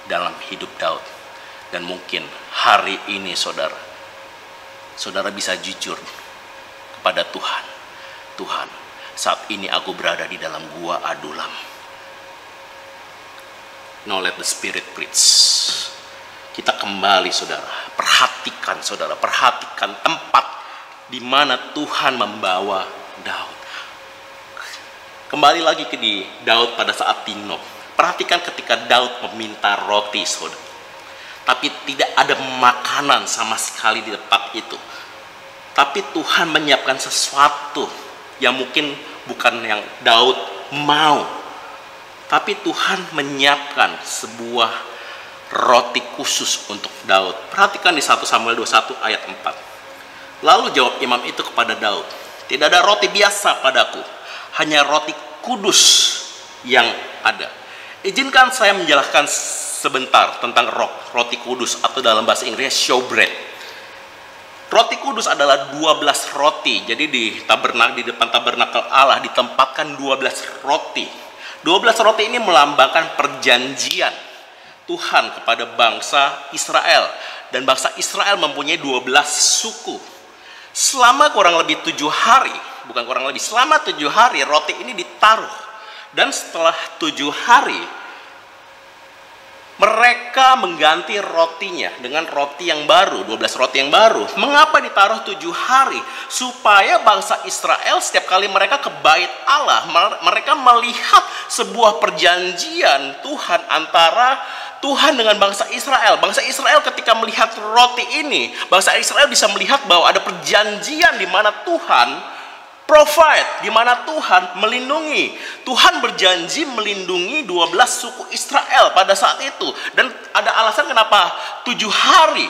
dalam hidup Daud. Dan mungkin hari ini saudara bisa jujur kepada Tuhan. Tuhan, Saat ini aku berada di dalam gua Adulam. Now let the Spirit preach. Kita kembali saudara, perhatikan saudara, perhatikan tempat di mana Tuhan membawa Daud. Kembali lagi ke di Daud pada saat di Nob. Perhatikan ketika Daud meminta roti saudara. Tapi tidak ada makanan sama sekali di tempat itu. Tapi Tuhan menyiapkan sesuatu yang mungkin bukan yang Daud mau. Tapi Tuhan menyiapkan sebuah roti khusus untuk Daud. Perhatikan di 1 Samuel 21 ayat 4. Lalu jawab imam itu kepada Daud, tidak ada roti biasa padaku, hanya roti kudus yang ada. Izinkan saya menjelaskan sebentar tentang roti kudus, atau dalam bahasa Inggris showbread. Roti kudus adalah 12 roti. Jadi di depan tabernakel Allah ditempatkan 12 roti. 12 roti ini melambangkan perjanjian Tuhan kepada bangsa Israel. Dan bangsa Israel mempunyai 12 suku. Selama kurang lebih 7 hari, selama 7 hari roti ini ditaruh. Dan setelah 7 hari, mereka mengganti rotinya dengan roti yang baru, 12 roti yang baru. Mengapa ditaruh 7 hari? Supaya bangsa Israel setiap kali mereka ke bait Allah, mereka melihat sebuah perjanjian Tuhan antara Tuhan dengan bangsa Israel. Bangsa Israel ketika melihat roti ini, bangsa Israel bisa melihat bahwa ada perjanjian di mana Tuhan provide, di mana Tuhan melindungi. Tuhan berjanji melindungi 12 suku Israel pada saat itu. Dan ada alasan kenapa 7 hari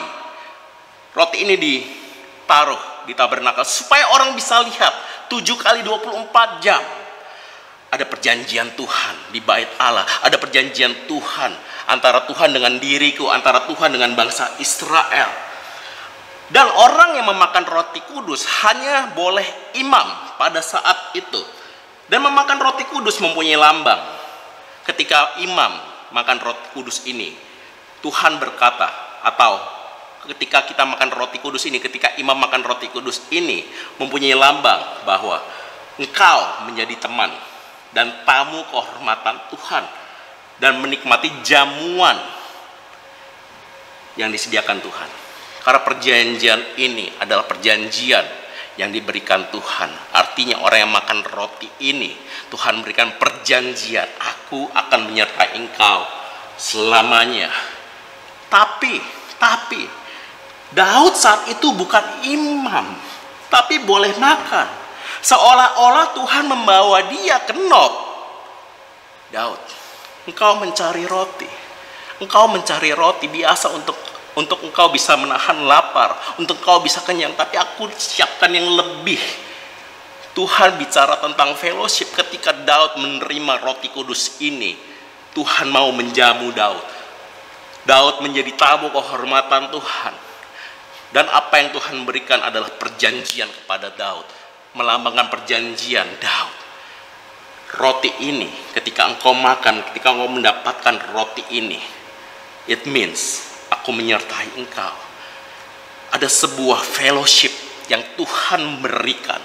roti ini ditaruh di tabernakel, supaya orang bisa lihat 7 kali 24 jam. Ada perjanjian Tuhan di bait Allah, ada perjanjian Tuhan antara Tuhan dengan diriku, antara Tuhan dengan bangsa Israel. Dan orang yang memakan roti kudus hanya boleh imam pada saat itu. Dan memakan roti kudus mempunyai lambang. Ketika imam makan roti kudus ini, Tuhan berkata, atau ketika kita makan roti kudus ini, ketika imam makan roti kudus ini, mempunyai lambang bahwa engkau menjadi teman dan tamu kehormatan Tuhan, dan menikmati jamuan yang disediakan Tuhan. Karena perjanjian ini adalah perjanjian yang diberikan Tuhan. Artinya orang yang makan roti ini, Tuhan berikan perjanjian, aku akan menyertai engkau selamanya. Tapi Daud saat itu bukan imam, tapi boleh makan. Seolah-olah Tuhan membawa dia ke Nob. Daud, engkau mencari roti. Engkau mencari roti biasa untuk engkau bisa menahan lapar, untuk engkau bisa kenyang, tapi aku siapkan yang lebih. Tuhan bicara tentang fellowship ketika Daud menerima roti kudus ini. Tuhan mau menjamu Daud. Daud menjadi tamu kehormatan Tuhan. Dan apa yang Tuhan berikan adalah perjanjian kepada Daud, melambangkan perjanjian Daud. Roti ini, ketika engkau makan, ketika engkau mendapatkan roti ini, it means aku menyertai engkau. Ada sebuah fellowship yang Tuhan berikan.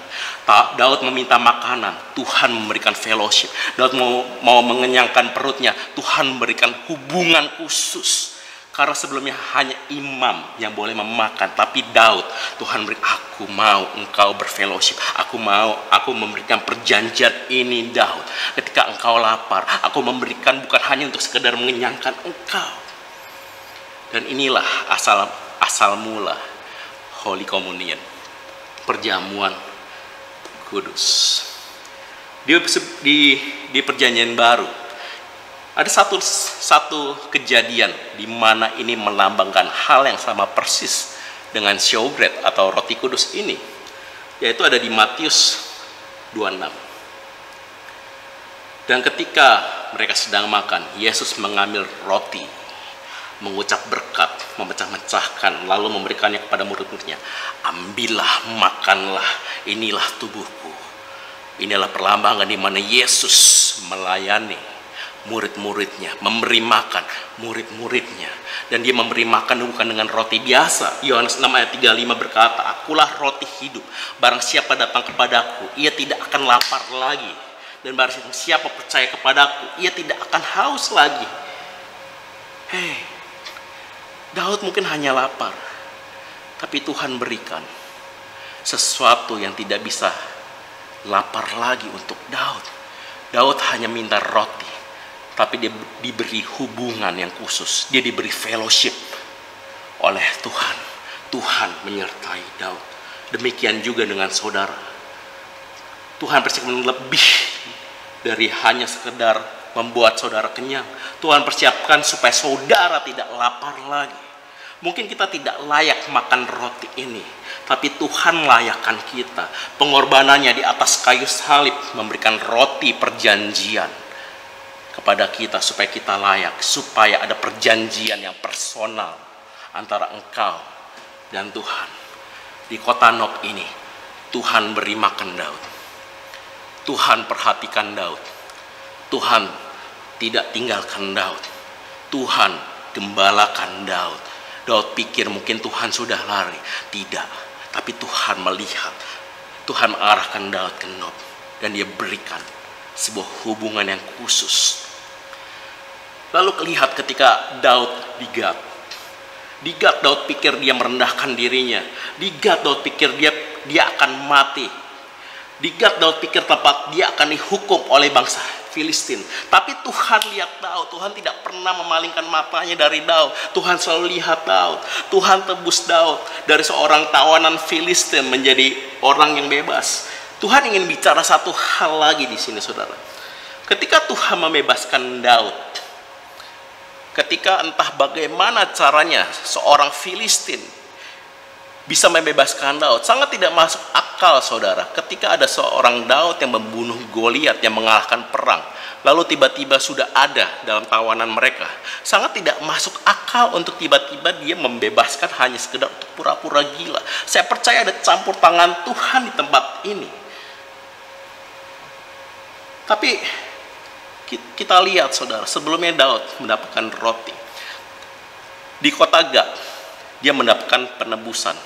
Daud meminta makanan, Tuhan memberikan fellowship. Daud mau mengenyangkan perutnya, Tuhan memberikan hubungan khusus. Karena sebelumnya hanya imam yang boleh memakan, tapi Daud, Tuhan beri, aku mau engkau berfellowship. Aku memberikan perjanjian ini Daud. Ketika engkau lapar, aku memberikan bukan hanya untuk sekedar mengenyangkan engkau. Dan inilah asal mula Holy Communion, perjamuan kudus. Di perjanjian baru ada satu kejadian di mana ini melambangkan hal yang sama persis dengan showbread atau roti kudus ini, yaitu ada di Matius 26. Dan ketika mereka sedang makan, Yesus mengambil roti, mengucap berkat, memecah-mecahkan, lalu memberikannya kepada murid-muridnya. Ambillah, makanlah, inilah tubuhku. Inilah perlambangan di mana Yesus melayani, murid-muridnya, memberi makan murid-muridnya. Dan dia memberi makan bukan dengan roti biasa. Yohanes 6 ayat 35 berkata, "Akulah roti hidup. Barang siapa datang kepadaku, ia tidak akan lapar lagi. Dan barang siapa percaya kepadaku, ia tidak akan haus lagi." Hei, Daud mungkin hanya lapar, tapi Tuhan berikan sesuatu yang tidak bisa lapar lagi untuk Daud. Daud hanya minta roti, tapi dia diberi hubungan yang khusus. Dia diberi fellowship oleh Tuhan. Tuhan menyertai Daud. Demikian juga dengan saudara. Tuhan persiapkan lebih dari hanya sekedar membuat saudara kenyang. Tuhan persiapkan supaya saudara tidak lapar lagi. Mungkin kita tidak layak makan roti ini, tapi Tuhan layakkan kita. Pengorbanannya di atas kayu salib memberikan roti perjanjian kepada kita supaya kita layak, supaya ada perjanjian yang personal antara engkau dan Tuhan. Di kota Nob ini, Tuhan beri makan Daud. Tuhan perhatikan Daud. Tuhan tidak tinggalkan Daud. Tuhan gembalakan Daud. Daud pikir mungkin Tuhan sudah lari. Tidak. Tapi Tuhan melihat. Tuhan mengarahkan Daud ke Nob. Dan dia berikan sebuah hubungan yang khusus. Lalu lihat ketika Daud di Gat. Di Gat Daud pikir dia merendahkan dirinya. Di Gat Daud pikir dia akan mati. Di Gat Daud pikir tempat dia akan dihukum oleh bangsa Filistin. Tapi Tuhan lihat Daud. Tuhan tidak pernah memalingkan matanya dari Daud. Tuhan selalu lihat Daud. Tuhan tebus Daud dari seorang tawanan Filistin menjadi orang yang bebas. Tuhan ingin bicara satu hal lagi di sini, saudara. Ketika Tuhan membebaskan Daud, ketika entah bagaimana caranya seorang Filistin bisa membebaskan Daud, sangat tidak masuk akal, saudara. Ketika ada seorang Daud yang membunuh Goliat, yang mengalahkan perang, lalu tiba-tiba sudah ada dalam tawanan mereka, sangat tidak masuk akal untuk tiba-tiba dia membebaskan hanya sekedar untuk pura-pura gila. Saya percaya ada campur tangan Tuhan di tempat ini. Tapi kita lihat, saudara, sebelumnya Daud mendapatkan roti. Di kota Gat, dia mendapatkan penebusan.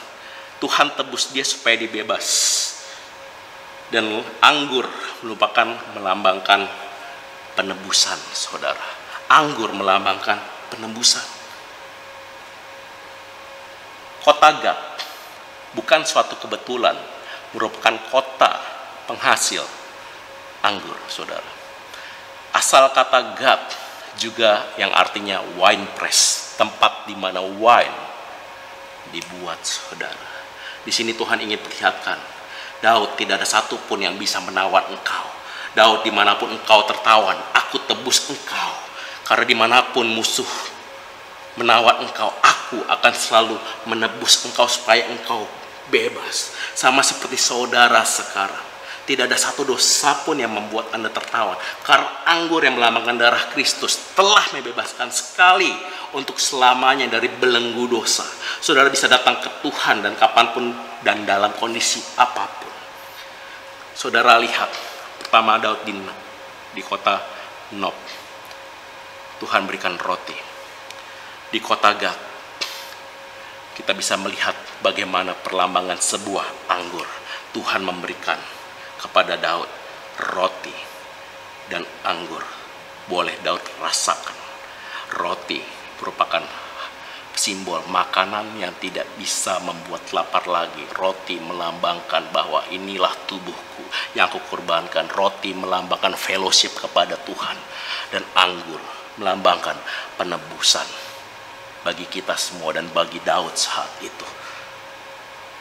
Tuhan tebus dia supaya dia bebas. Dan anggur merupakan melambangkan penebusan, saudara. Anggur melambangkan penebusan. Kota Gat bukan suatu kebetulan, merupakan kota penghasil anggur, saudara. Asal kata Gat juga yang artinya wine press, tempat di mana wine dibuat, saudara. Di sini Tuhan ingin perlihatkan, Daud, tidak ada satupun yang bisa menawan engkau. Daud, dimanapun engkau tertawan, aku tebus engkau. Karena dimanapun musuh menawan engkau, aku akan selalu menebus engkau supaya engkau bebas. Sama seperti saudara sekarang. Tidak ada satu dosa pun yang membuat Anda tertawan. Karena anggur yang melambangkan darah Kristus telah membebaskan sekali untuk selamanya dari belenggu dosa. Saudara bisa datang ke Tuhan dan kapanpun dan dalam kondisi apapun. Saudara lihat, pertama Daud di kota Nob. Tuhan berikan roti. Di kota Gat, kita bisa melihat bagaimana perlambangan sebuah anggur. Tuhan memberikan kepada Daud roti dan anggur. Boleh Daud rasakan. Roti merupakan simbol makanan yang tidak bisa membuat lapar lagi. Roti melambangkan bahwa inilah tubuhku yang aku korbankan. Roti melambangkan fellowship kepada Tuhan. Dan anggur melambangkan penebusan bagi kita semua dan bagi Daud saat itu.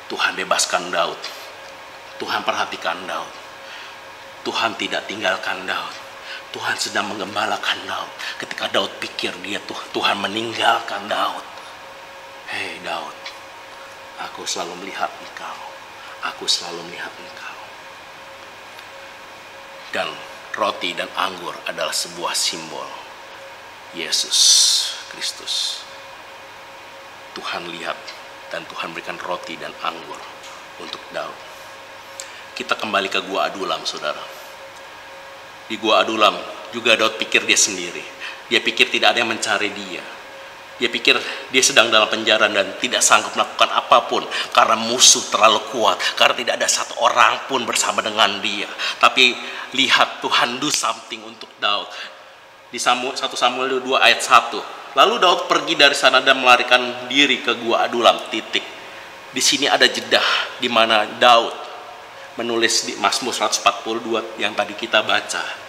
Tuhan bebaskan Daud. Tuhan perhatikan Daud. Tuhan tidak tinggalkan Daud. Tuhan sedang menggembalakan Daud. Ketika Daud pikir Tuhan meninggalkan Daud. Hei Daud, aku selalu melihat engkau. Aku selalu melihat engkau. Dan roti dan anggur adalah sebuah simbol Yesus Kristus. Tuhan lihat dan Tuhan berikan roti dan anggur untuk Daud. Kita kembali ke Gua Adulam, saudara. Di Gua Adulam, juga Daud pikir dia sendiri. Dia pikir tidak ada yang mencari dia. Dia pikir dia sedang dalam penjara dan tidak sanggup melakukan apapun karena musuh terlalu kuat, karena tidak ada satu orang pun bersama dengan dia. Tapi lihat, Tuhan do something untuk Daud. Di 1 Samuel 2 ayat 1. Lalu Daud pergi dari sana dan melarikan diri ke Gua Adulam. Titik. Di sini ada jeda di mana Daud menulis di Mazmur 142 yang tadi kita baca.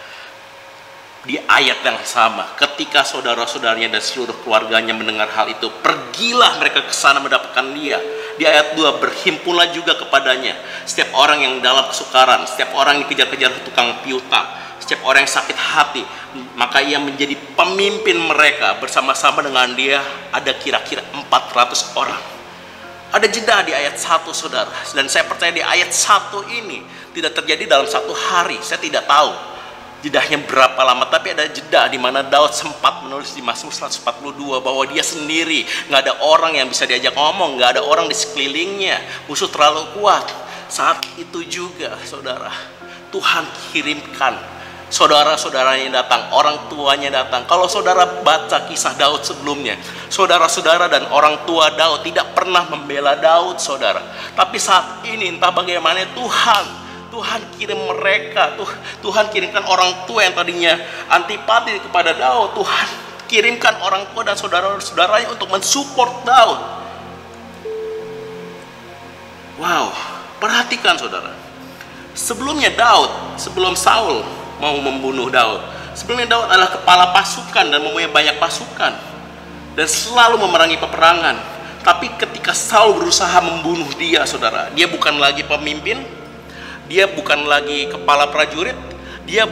Di ayat yang sama, ketika saudara-saudaranya dan seluruh keluarganya mendengar hal itu, pergilah mereka ke sana mendapatkan dia. Di ayat 2, berhimpunlah juga kepadanya setiap orang yang dalam kesukaran, setiap orang yang dikejar-kejar tukang piutang, setiap orang yang sakit hati, maka ia menjadi pemimpin mereka. Bersama-sama dengan dia ada kira-kira 400 orang. Ada jeda di ayat 1, saudara. Dan saya percaya di ayat 1 ini tidak terjadi dalam satu hari. Saya tidak tahu jedahnya berapa lama, tapi ada jeda di mana Daud sempat menulis di Mazmur 142 bahwa dia sendiri, nggak ada orang yang bisa diajak ngomong, nggak ada orang di sekelilingnya, musuh terlalu kuat. Saat itu juga, saudara, Tuhan kirimkan saudara-saudaranya datang, orang tuanya datang. Kalau saudara baca kisah Daud sebelumnya, saudara-saudara dan orang tua Daud tidak pernah membela Daud, saudara. Tapi saat ini entah bagaimana Tuhan kirim mereka, Tuhan kirimkan orang tua yang tadinya antipati kepada Daud. Tuhan kirimkan orang tua dan saudara-saudaranya untuk mensupport Daud. Wow, perhatikan saudara. Sebelum Saul mau membunuh Daud, sebelumnya Daud adalah kepala pasukan dan mempunyai banyak pasukan dan selalu memerangi peperangan. Tapi ketika Saul berusaha membunuh dia, saudara, dia bukan lagi pemimpin, dia bukan lagi kepala prajurit, dia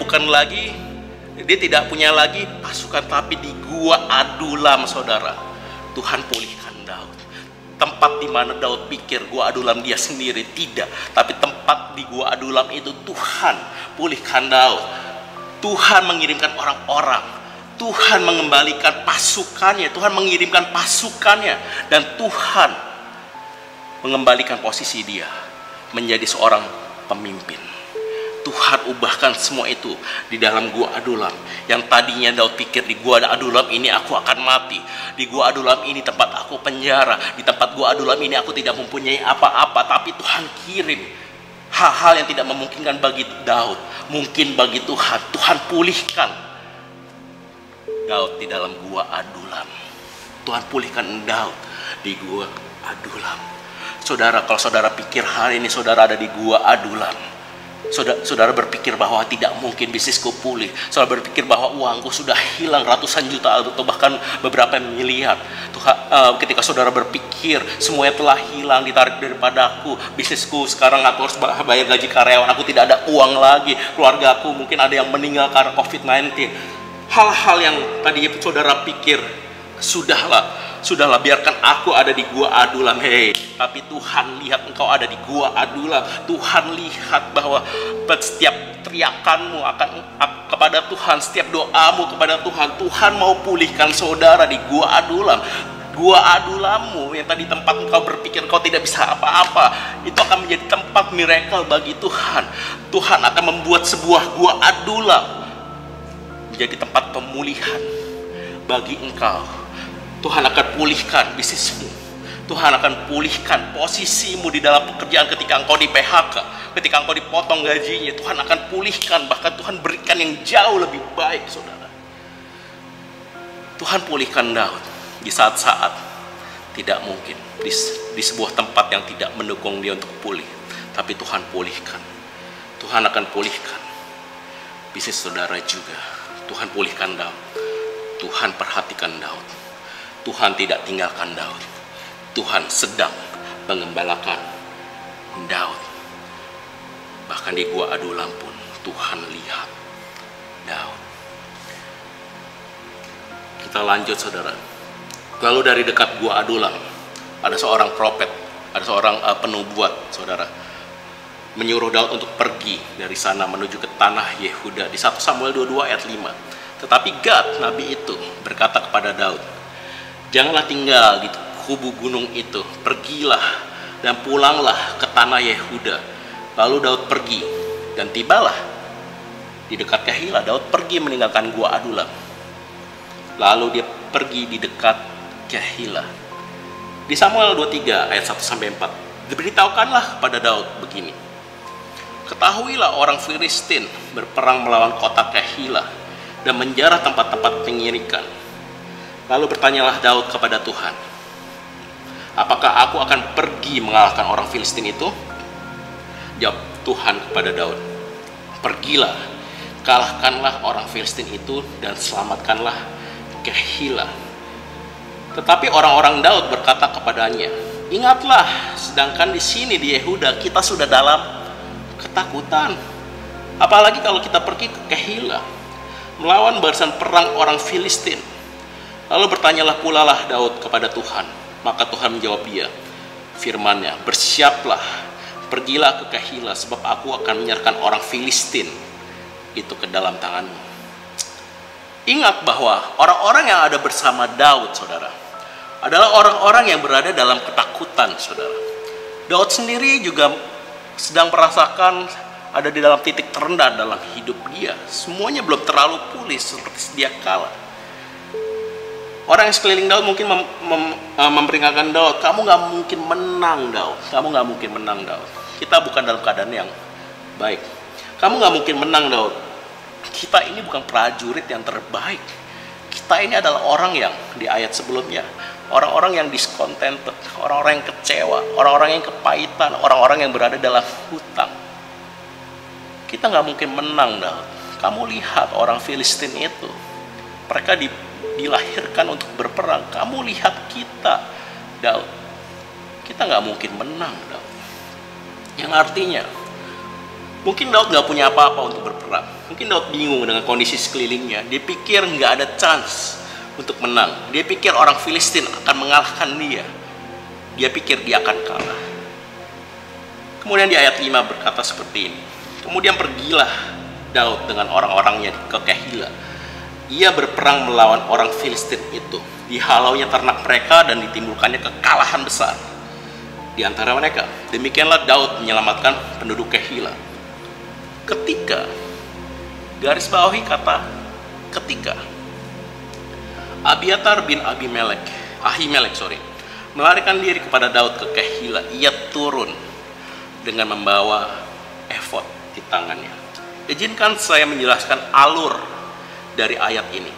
tidak punya lagi pasukan, tapi di Gua Adulam, saudara, Tuhan pulihkan Daud. Tempat di mana Daud pikir Gua Adulam dia sendiri, tidak, tapi tempat di Gua Adulam itu Tuhan pulihkan Daud. Tuhan mengirimkan orang-orang, Tuhan mengembalikan pasukannya, Tuhan mengirimkan pasukannya, dan Tuhan mengembalikan posisi dia menjadi seorang pemimpin. Tuhan ubahkan semua itu di dalam Gua Adulam. Yang tadinya Daud pikir di Gua Adulam ini aku akan mati, di Gua Adulam ini tempat aku penjara, di tempat Gua Adulam ini aku tidak mempunyai apa-apa. Tapi Tuhan kirim hal-hal yang tidak memungkinkan bagi Daud, mungkin bagi Tuhan. Tuhan pulihkan Daud di dalam Gua Adulam. Tuhan pulihkan Daud di Gua Adulam. Saudara, kalau saudara pikir hari ini saudara ada di Gua Adulam, saudara berpikir bahwa tidak mungkin bisnisku pulih, saudara berpikir bahwa uangku sudah hilang ratusan juta atau bahkan beberapa miliar. Ketika saudara berpikir semuanya telah hilang, ditarik daripadaku, bisnisku sekarang aku harus bayar gaji karyawan, aku tidak ada uang lagi, keluargaku mungkin ada yang meninggal karena COVID-19. Hal-hal yang tadi saudara pikir, Sudahlah, biarkan aku ada di Gua Adulam. Hei, tapi Tuhan lihat engkau ada di Gua Adulam. Tuhan lihat bahwa setiap teriakanmu kepada Tuhan, setiap doamu kepada Tuhan, Tuhan mau pulihkan saudara di Gua Adulam. Gua Adulammu yang tadi tempat engkau berpikir engkau tidak bisa apa-apa, itu akan menjadi tempat miracle bagi Tuhan. Tuhan akan membuat sebuah Gua Adulam menjadi tempat pemulihan bagi engkau. Tuhan akan pulihkan bisnismu. Tuhan akan pulihkan posisimu di dalam pekerjaan ketika engkau di PHK, ketika engkau dipotong gajinya. Tuhan akan pulihkan, bahkan Tuhan berikan yang jauh lebih baik, saudara. Tuhan pulihkan Daud di saat-saat tidak mungkin, di sebuah tempat yang tidak mendukung dia untuk pulih. Tapi Tuhan pulihkan. Tuhan akan pulihkan bisnis saudara juga. Tuhan pulihkan Daud. Tuhan perhatikan Daud. Tuhan tidak tinggalkan Daud. Tuhan sedang mengembalakan Daud. Bahkan di Gua Adulam pun Tuhan lihat Daud. Kita lanjut, saudara. Lalu dari dekat Gua Adulam ada seorang profet, ada seorang penubuat, saudara, menyuruh Daud untuk pergi dari sana menuju ke tanah Yehuda. Di 1 Samuel 22 ayat 5. Tetapi Gad, nabi itu, berkata kepada Daud, janganlah tinggal di kubu gunung itu, pergilah dan pulanglah ke tanah Yehuda. Lalu Daud pergi dan tibalah di Di dekat Kehila, Daud pergi meninggalkan gua Adulam. Lalu dia pergi di dekat Kehila. Di Samuel 23 ayat 1-4, diberitahukanlah kepada Daud begini. Ketahuilah orang Filistin berperang melawan kota Kehila dan menjarah tempat-tempat pengirikan. Lalu bertanyalah Daud kepada Tuhan, apakah aku akan pergi mengalahkan orang Filistin itu? Jawab Tuhan kepada Daud, pergilah, kalahkanlah orang Filistin itu dan selamatkanlah Kehila. Tetapi orang-orang Daud berkata kepadanya, ingatlah, sedangkan di sini di Yehuda kita sudah dalam ketakutan. Apalagi kalau kita pergi ke Kehila melawan barisan perang orang Filistin. Lalu bertanyalah pula lah Daud kepada Tuhan. Maka Tuhan menjawab dia, firman-Nya, bersiaplah, pergilah ke Kehila, sebab aku akan menyerahkan orang Filistin itu ke dalam tanganmu. Ingat bahwa orang-orang yang ada bersama Daud, saudara, adalah orang-orang yang berada dalam ketakutan, saudara. Daud sendiri juga sedang merasakan ada di dalam titik terendah dalam hidup dia. Semuanya belum terlalu pulih seperti sedia kala. Orang yang sekeliling Daud mungkin memperingatkan Daud, kamu gak mungkin menang Daud, kamu gak mungkin menang Daud. Kita bukan dalam keadaan yang baik. Kamu gak mungkin menang Daud. Kita ini bukan prajurit yang terbaik. Kita ini adalah orang yang di ayat sebelumnya, orang-orang yang discontented, orang-orang yang kecewa, orang-orang yang kepahitan, orang-orang yang berada dalam hutang. Kita gak mungkin menang Daud. Kamu lihat orang Filistin itu, mereka dilahirkan untuk berperang. Kamu lihat kita, Daud, kita nggak mungkin menang, Daud. Yang artinya, mungkin Daud nggak punya apa-apa untuk berperang. Mungkin Daud bingung dengan kondisi sekelilingnya. Dia pikir nggak ada chance untuk menang. Dia pikir orang Filistin akan mengalahkan dia. Dia pikir dia akan kalah. Kemudian di ayat 5 berkata seperti ini. Kemudian pergilah Daud dengan orang-orangnya ke Kehila. Ia berperang melawan orang Filistin itu. Dihalaunya ternak mereka dan ditimbulkannya kekalahan besar di antara mereka. Demikianlah Daud menyelamatkan penduduk Kehila. Ketika, garis bawahi kata ketika, Abiatar bin Ahimelek melarikan diri kepada Daud ke Kehila, ia turun dengan membawa efod di tangannya. Izinkan saya menjelaskan alur dari ayat ini.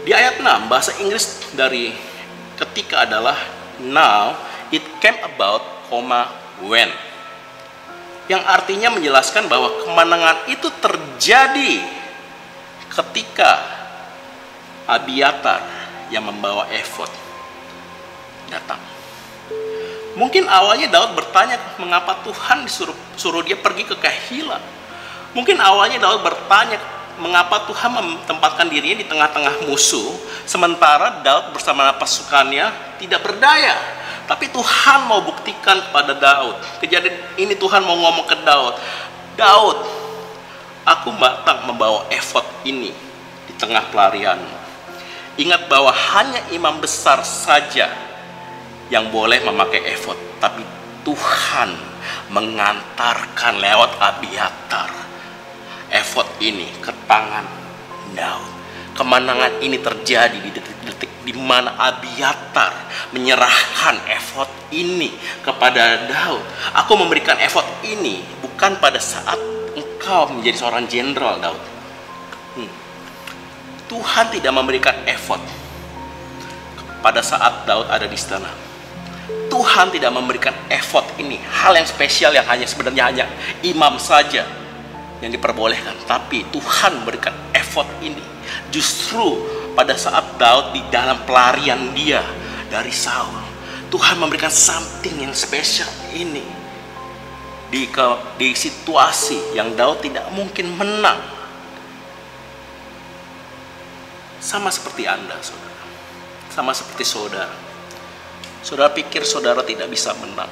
Di ayat 6, bahasa Inggris dari ketika adalah now it came about, when, yang artinya menjelaskan bahwa kemenangan itu terjadi ketika Abiatar yang membawa efod datang. Mungkin awalnya Daud bertanya mengapa Tuhan suruh dia pergi ke Kehila. Mungkin awalnya Daud bertanya mengapa Tuhan menempatkan dirinya di tengah-tengah musuh, sementara Daud bersama pasukannya tidak berdaya. Tapi Tuhan mau buktikan kepada Daud. Kejadian ini Tuhan mau ngomong ke Daud, Daud, aku datang membawa efod ini di tengah pelarianmu. Ingat bahwa hanya imam besar saja yang boleh memakai efod, tapi Tuhan mengantarkan lewat Abiatar efod ini ke tangan Daud. Kemenangan ini terjadi di detik-detik di mana Abiatar menyerahkan efod ini kepada Daud. Aku memberikan efod ini bukan pada saat engkau menjadi seorang jenderal, Daud. Tuhan tidak memberikan efod pada saat Daud ada di istana. Tuhan tidak memberikan efod ini, hal yang spesial yang sebenarnya hanya imam saja yang diperbolehkan. Tapi Tuhan memberikan efod ini justru pada saat Daud di dalam pelarian dia dari Saul. Tuhan memberikan something yang spesial ini di situasi yang Daud tidak mungkin menang. Sama seperti Anda, saudara. Sama seperti saudara. Saudara pikir saudara tidak bisa menang.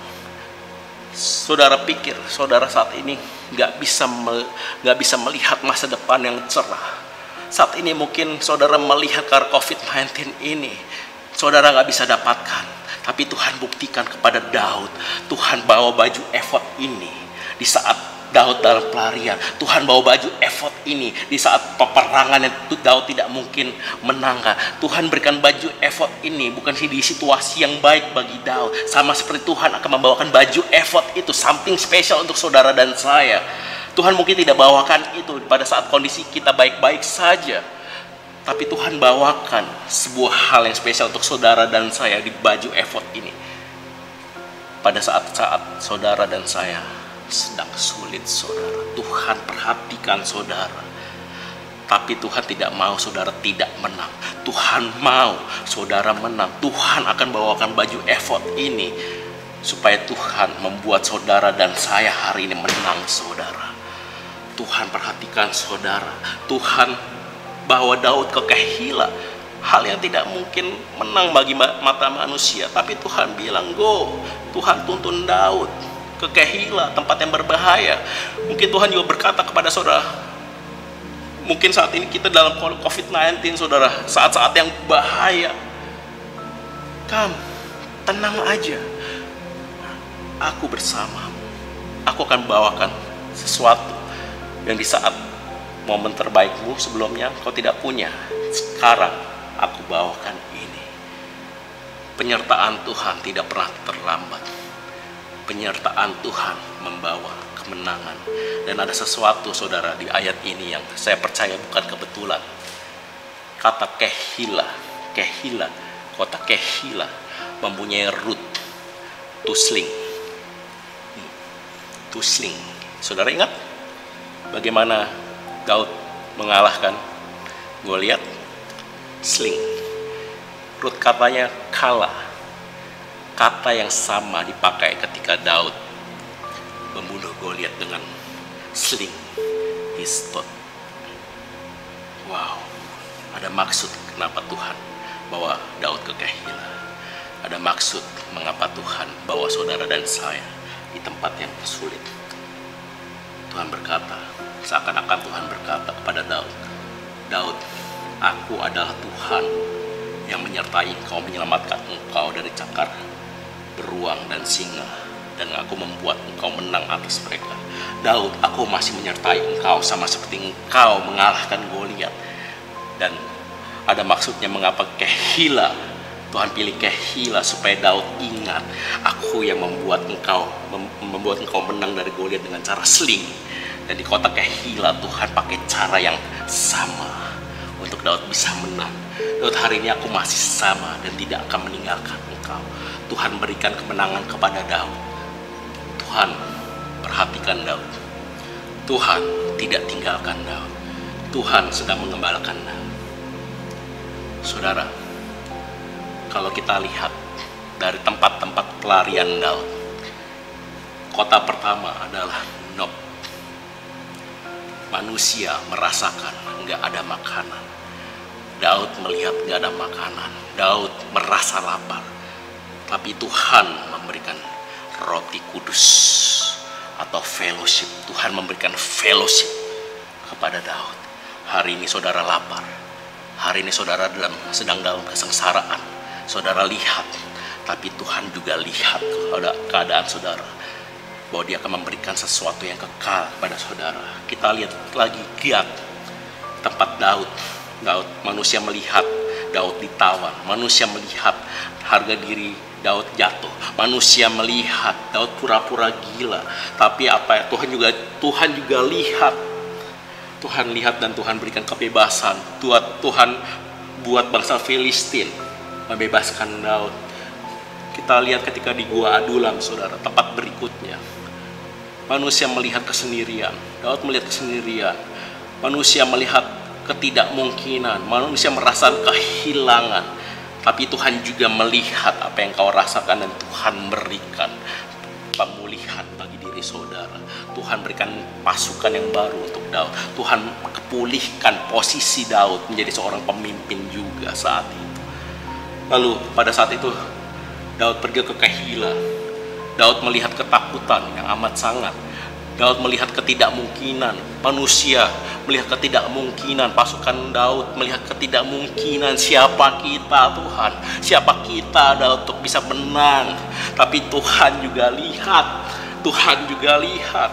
Saudara pikir saudara saat ini nggak bisa melihat masa depan yang cerah. Saat ini mungkin saudara melihat karena COVID-19 ini, saudara nggak bisa dapatkan. Tapi Tuhan buktikan kepada Daud. Tuhan bawa baju efod ini di saat Daud dalam pelarian, Tuhan bawa baju efod ini di saat peperangan yang Daud tidak mungkin menangkan. Tuhan berikan baju efod ini bukan di situasi yang baik bagi Daud, sama seperti Tuhan akan membawakan baju efod itu, something special untuk saudara dan saya. Tuhan mungkin tidak bawakan itu pada saat kondisi kita baik-baik saja, tapi Tuhan bawakan sebuah hal yang spesial untuk saudara dan saya di baju efod ini pada saat-saat saudara dan saya sedang sulit. Saudara, Tuhan perhatikan saudara, tapi Tuhan tidak mau saudara tidak menang. Tuhan mau saudara menang. Tuhan akan bawakan baju efod ini supaya Tuhan membuat saudara dan saya hari ini menang. Saudara, Tuhan perhatikan saudara. Tuhan bawa Daud ke Kehila, hal yang tidak mungkin menang bagi mata manusia, tapi Tuhan bilang go. Tuhan tuntun Daud ke Kehila, tempat yang berbahaya. Mungkin Tuhan juga berkata kepada saudara, mungkin saat ini kita dalam COVID-19 saudara, saat-saat yang bahaya. Tenang aja, aku bersamamu. Aku akan bawakan sesuatu yang di saat momen terbaikmu sebelumnya kau tidak punya, sekarang aku bawakan ini. Penyertaan Tuhan tidak pernah terlambat. Penyertaan Tuhan membawa kemenangan. Dan ada sesuatu saudara di ayat ini yang saya percaya bukan kebetulan. Kata Kehila, kota Kehila mempunyai root tusling. Tusling. Saudara ingat bagaimana Daud mengalahkan Goliat? Sling. Root katanya kala. Kata yang sama dipakai ketika Daud membunuh Goliat dengan sling, pistol. Wow, ada maksud kenapa Tuhan bawa Daud ke Kehila. Ada maksud mengapa Tuhan bawa saudara dan saya di tempat yang sulit. Tuhan berkata, seakan-akan Tuhan berkata kepada Daud, Daud, aku adalah Tuhan yang menyertai engkau, menyelamatkan engkau dari cakar beruang dan singa, dan aku membuat engkau menang atas mereka. Daud, aku masih menyertai engkau sama seperti engkau mengalahkan Goliat. Dan ada maksudnya mengapa Kehila, Tuhan pilih Kehila supaya Daud ingat, aku yang membuat engkau menang dari Goliat dengan cara sling. Dan di kota Kehila Tuhan pakai cara yang sama untuk Daud bisa menang. Daud, hari ini aku masih sama dan tidak akan meninggalkan engkau. Tuhan berikan kemenangan kepada Daud. Tuhan perhatikan Daud. Tuhan tidak tinggalkan Daud. Tuhan sedang mengembalakan Daud. Saudara, kalau kita lihat dari tempat-tempat pelarian Daud, kota pertama adalah Nob. Manusia merasakan nggak ada makanan. Daud melihat nggak ada makanan. Daud merasa lapar. Tapi Tuhan memberikan roti kudus atau fellowship. Tuhan memberikan fellowship kepada Daud. Hari ini saudara lapar. Hari ini saudara sedang dalam kesengsaraan. Saudara lihat, tapi Tuhan juga lihat keadaan saudara, bahwa Dia akan memberikan sesuatu yang kekal kepada saudara. Kita lihat lagi Giat, tempat Daud. Manusia melihat Daud ditawan. Manusia melihat harga diri Daud jatuh. Manusia melihat Daud pura-pura gila. Tapi Tuhan juga lihat. Tuhan lihat dan Tuhan berikan kebebasan. Tuhan buat bangsa Filistin membebaskan Daud. Kita lihat ketika di Gua Adulam, saudara, tempat berikutnya. Manusia melihat kesendirian. Daud melihat kesendirian. Manusia melihat ketidakmungkinan. Manusia merasa kehilangan. Tapi Tuhan juga melihat apa yang kau rasakan dan Tuhan berikan pemulihan bagi diri saudara. Tuhan berikan pasukan yang baru untuk Daud. Tuhan kepulihkan posisi Daud menjadi seorang pemimpin juga saat itu. Lalu pada saat itu Daud pergi ke Kehila. Daud melihat ketakutan yang amat sangat. Daud melihat ketidakmungkinan. Manusia melihat ketidakmungkinan. Pasukan Daud melihat ketidakmungkinan. Siapa kita Tuhan? Siapa kita Daud untuk bisa menang? Tapi Tuhan juga lihat. Tuhan juga lihat.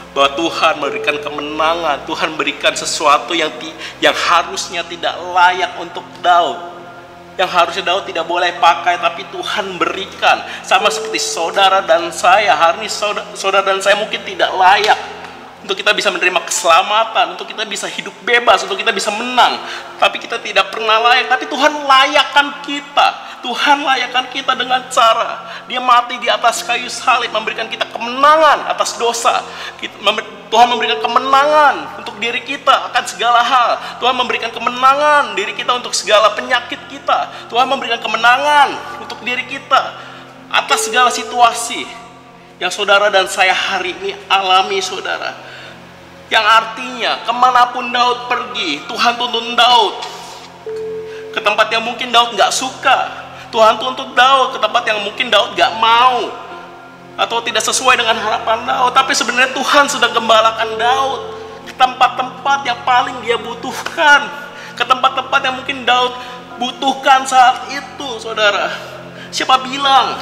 bahwa Tuhan memberikan kemenangan, Tuhan berikan sesuatu yang harusnya tidak layak untuk Daud. Yang harusnya Daud tidak boleh pakai, tapi Tuhan berikan. Sama seperti saudara dan saya, hari ini saudara dan saya mungkin tidak layak untuk kita bisa menerima keselamatan, untuk kita bisa hidup bebas, untuk kita bisa menang. Tapi kita tidak pernah layak, tapi Tuhan layakkan kita. Tuhan layakkan kita dengan cara Dia mati di atas kayu salib, memberikan kita kemenangan atas dosa. Tuhan memberikan kemenangan untuk diri kita akan segala hal. Tuhan memberikan kemenangan diri kita untuk segala penyakit kita. Tuhan memberikan kemenangan untuk diri kita atas segala situasi yang saudara dan saya hari ini alami, saudara. Yang artinya kemanapun Daud pergi, Tuhan tuntun Daud ke tempat yang mungkin Daud gak suka. Tuhan tuntut Daud ke tempat yang mungkin Daud gak mau atau tidak sesuai dengan harapan Daud. Tapi sebenarnya Tuhan sudah gembalakan Daud ke tempat-tempat yang paling dia butuhkan, ke tempat-tempat yang mungkin Daud butuhkan saat itu, saudara. Siapa bilang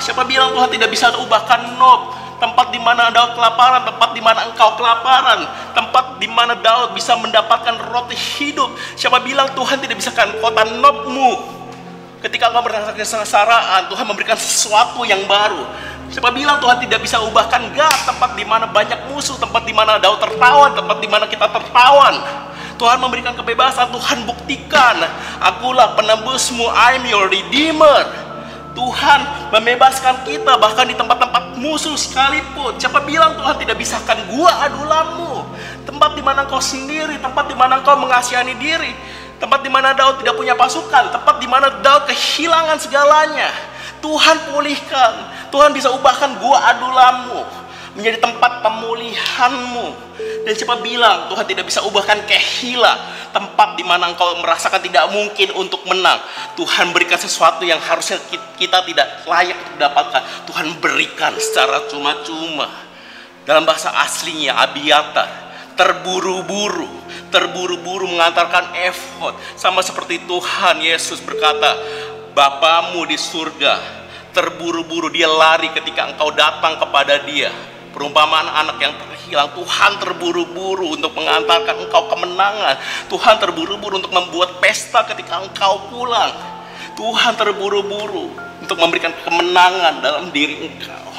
Tuhan tidak bisa ubahkan Nob, tempat di mana Daud kelaparan, tempat di mana engkau kelaparan, tempat di mana Daud bisa mendapatkan roti hidup. Siapa bilang Tuhan tidak bisa kan kota Nobmu? Ketika engkau merasakan kesengsaraan, Tuhan memberikan sesuatu yang baru. Siapa bilang Tuhan tidak bisa ubahkan Gad, tempat di mana banyak musuh, tempat di mana Daud tertawan, tempat di mana kita tertawan. Tuhan memberikan kebebasan, Tuhan buktikan, akulah penebusmu, I'm your redeemer. Tuhan membebaskan kita bahkan di tempat-tempat musuh sekalipun. Siapa bilang Tuhan tidak bisa kan gua adulanmu? Tempat di mana engkau sendiri, tempat di mana engkau mengasihani diri, tempat di mana Daud tidak punya pasukan, tempat di mana Daud kehilangan segalanya. Tuhan pulihkan. Tuhan bisa ubahkan gua adulanmu menjadi tempat pemulihanmu. Dan siapa bilang Tuhan tidak bisa ubahkan Kehila, tempat di mana engkau merasakan tidak mungkin untuk menang. Tuhan berikan sesuatu yang harusnya kita tidak layak untuk dapatkan. Tuhan berikan secara cuma-cuma. Dalam bahasa aslinya Abiatar, terburu-buru mengantarkan efod. Sama seperti Tuhan Yesus berkata, Bapamu di surga, terburu-buru dia lari ketika engkau datang kepada dia. Perumpamaan anak yang terhilang, Tuhan terburu-buru untuk mengantarkan engkau kemenangan. Tuhan terburu-buru untuk membuat pesta ketika engkau pulang. Tuhan terburu-buru untuk memberikan kemenangan dalam diri engkau.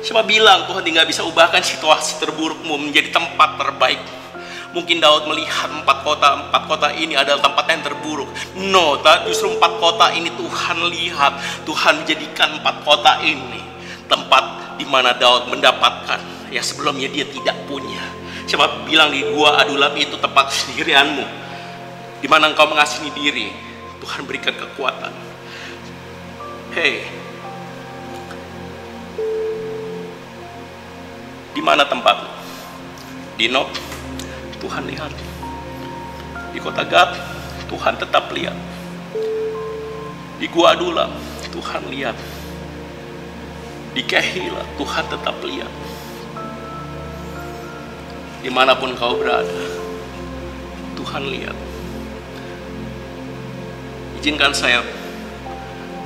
Siapa bilang Tuhan tidak bisa ubahkan situasi terburukmu menjadi tempat terbaik? Mungkin Daud melihat empat kota ini adalah tempat yang terburuk. No, justru 4 kota ini Tuhan lihat. Tuhan jadikan 4 kota ini tempat di mana Daud mendapatkan yang sebelumnya dia tidak punya. Siapa bilang di gua Adulam itu tempat kesendirianmu, di mana engkau mengasihi diri, Tuhan berikan kekuatan. Hey, di mana tempatmu? Di Nob, Tuhan lihat. Di kota Gad, Tuhan tetap lihat. Di gua Adulam, Tuhan lihat. Di Kehila, Tuhan tetap lihat. Dimanapun kau berada, Tuhan lihat. Izinkan saya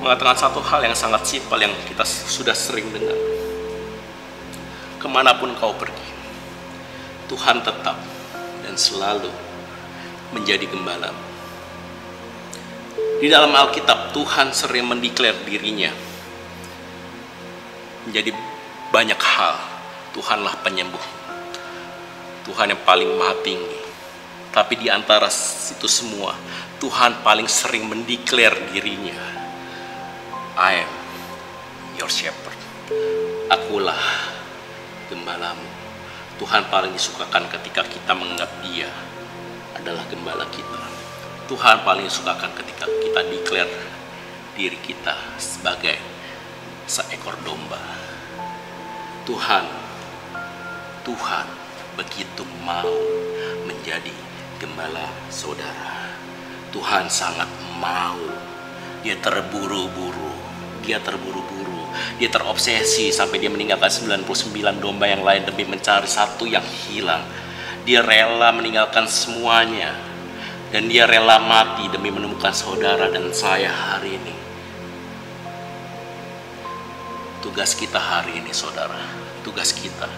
mengatakan satu hal yang sangat simpel yang kita sudah sering dengar. Kemanapun kau pergi, Tuhan tetap dan selalu menjadi gembalamu. Di dalam Alkitab, Tuhan sering mendeklar dirinya menjadi banyak hal. Tuhanlah penyembuh, Tuhan yang paling maha tinggi. Tapi di antara itu semua, Tuhan paling sering mendeklar dirinya, I am your shepherd. Akulah gembalamu. Tuhan paling disukakan ketika kita menganggap dia adalah gembala kita. Tuhan paling disukakan ketika kita declare diri kita sebagai seekor domba. Tuhan begitu mau menjadi gembala saudara. Tuhan sangat mau. Dia terburu-buru. Dia terobsesi sampai dia meninggalkan 99 domba yang lain demi mencari satu yang hilang. Dia rela meninggalkan semuanya, dan dia rela mati demi menemukan saudara dan saya hari ini. Tugas kita hari ini, saudara, tugas kita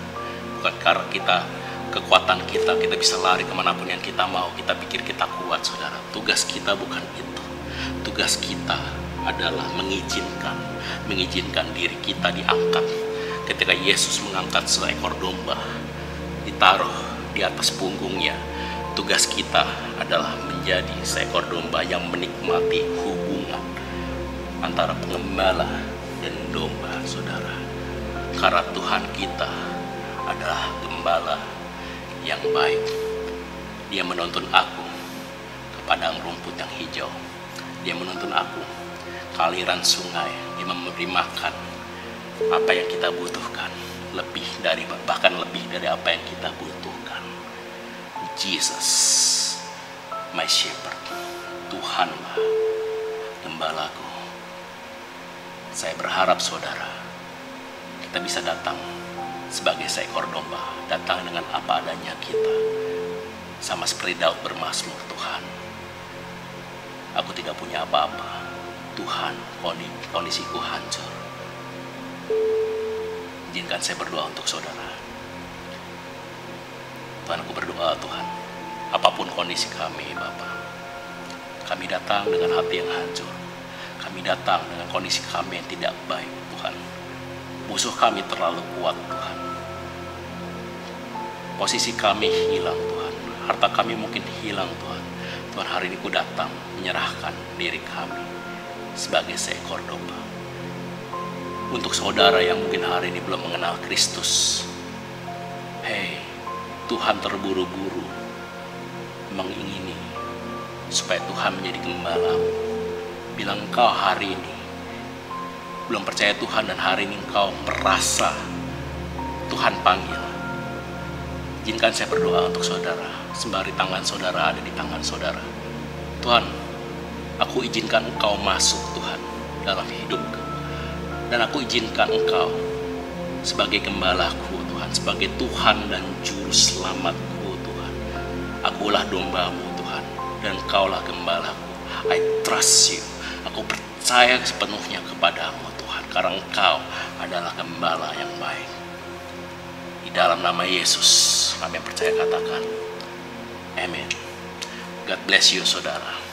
bukan karena kekuatan kita bisa lari kemanapun yang kita mau, kita pikir kita kuat, saudara. Tugas kita bukan itu. Tugas kita adalah mengizinkan diri kita diangkat. Ketika Yesus mengangkat seekor domba, ditaruh di atas punggungnya, tugas kita adalah menjadi seekor domba yang menikmati hubungan antara pengembala dan domba, saudara. Karena Tuhan kita adalah gembala yang baik. Dia menuntun aku ke padang rumput yang hijau. Dia menuntun aku ke aliran sungai. Dia memberi makan apa yang kita butuhkan, bahkan lebih dari apa yang kita butuhkan. Jesus, my shepherd, Tuhanlah gembalaku. Saya berharap, saudara, kita bisa datang sebagai seekor domba, datang dengan apa adanya kita, sama seperti Daud bermazmur, Tuhan, aku tidak punya apa-apa, Tuhan, kondisiku hancur. Izinkan saya berdoa untuk saudara. Tuhan, aku berdoa, Tuhan, apapun kondisi kami, Bapa, kami datang dengan hati yang hancur. Kami datang dengan kondisi kami yang tidak baik, Tuhan. Musuh kami terlalu kuat, Tuhan. Posisi kami hilang, Tuhan. Harta kami mungkin hilang, Tuhan. Tuhan, hari ini ku datang menyerahkan diri kami sebagai seekor domba. Untuk saudara yang mungkin hari ini belum mengenal Kristus, hei, Tuhan terburu-buru mengingini supaya Tuhan menjadi gembalamu. Bilang engkau hari ini belum percaya Tuhan dan hari ini engkau merasa Tuhan panggil. Izinkan saya berdoa untuk saudara, sembari tangan saudara ada di tangan saudara. Tuhan, aku izinkan engkau masuk, Tuhan, dalam hidupku. Dan aku izinkan engkau sebagai gembalaku, Tuhan, sebagai Tuhan dan Juru Selamatku, Tuhan. Akulah dombamu, Tuhan, dan engkaulah gembalaku. I trust you. Aku percaya sepenuhnya kepadamu, Tuhan, karena engkau adalah gembala yang baik. Di dalam nama Yesus, kami percaya, katakan, amin. God bless you, saudara.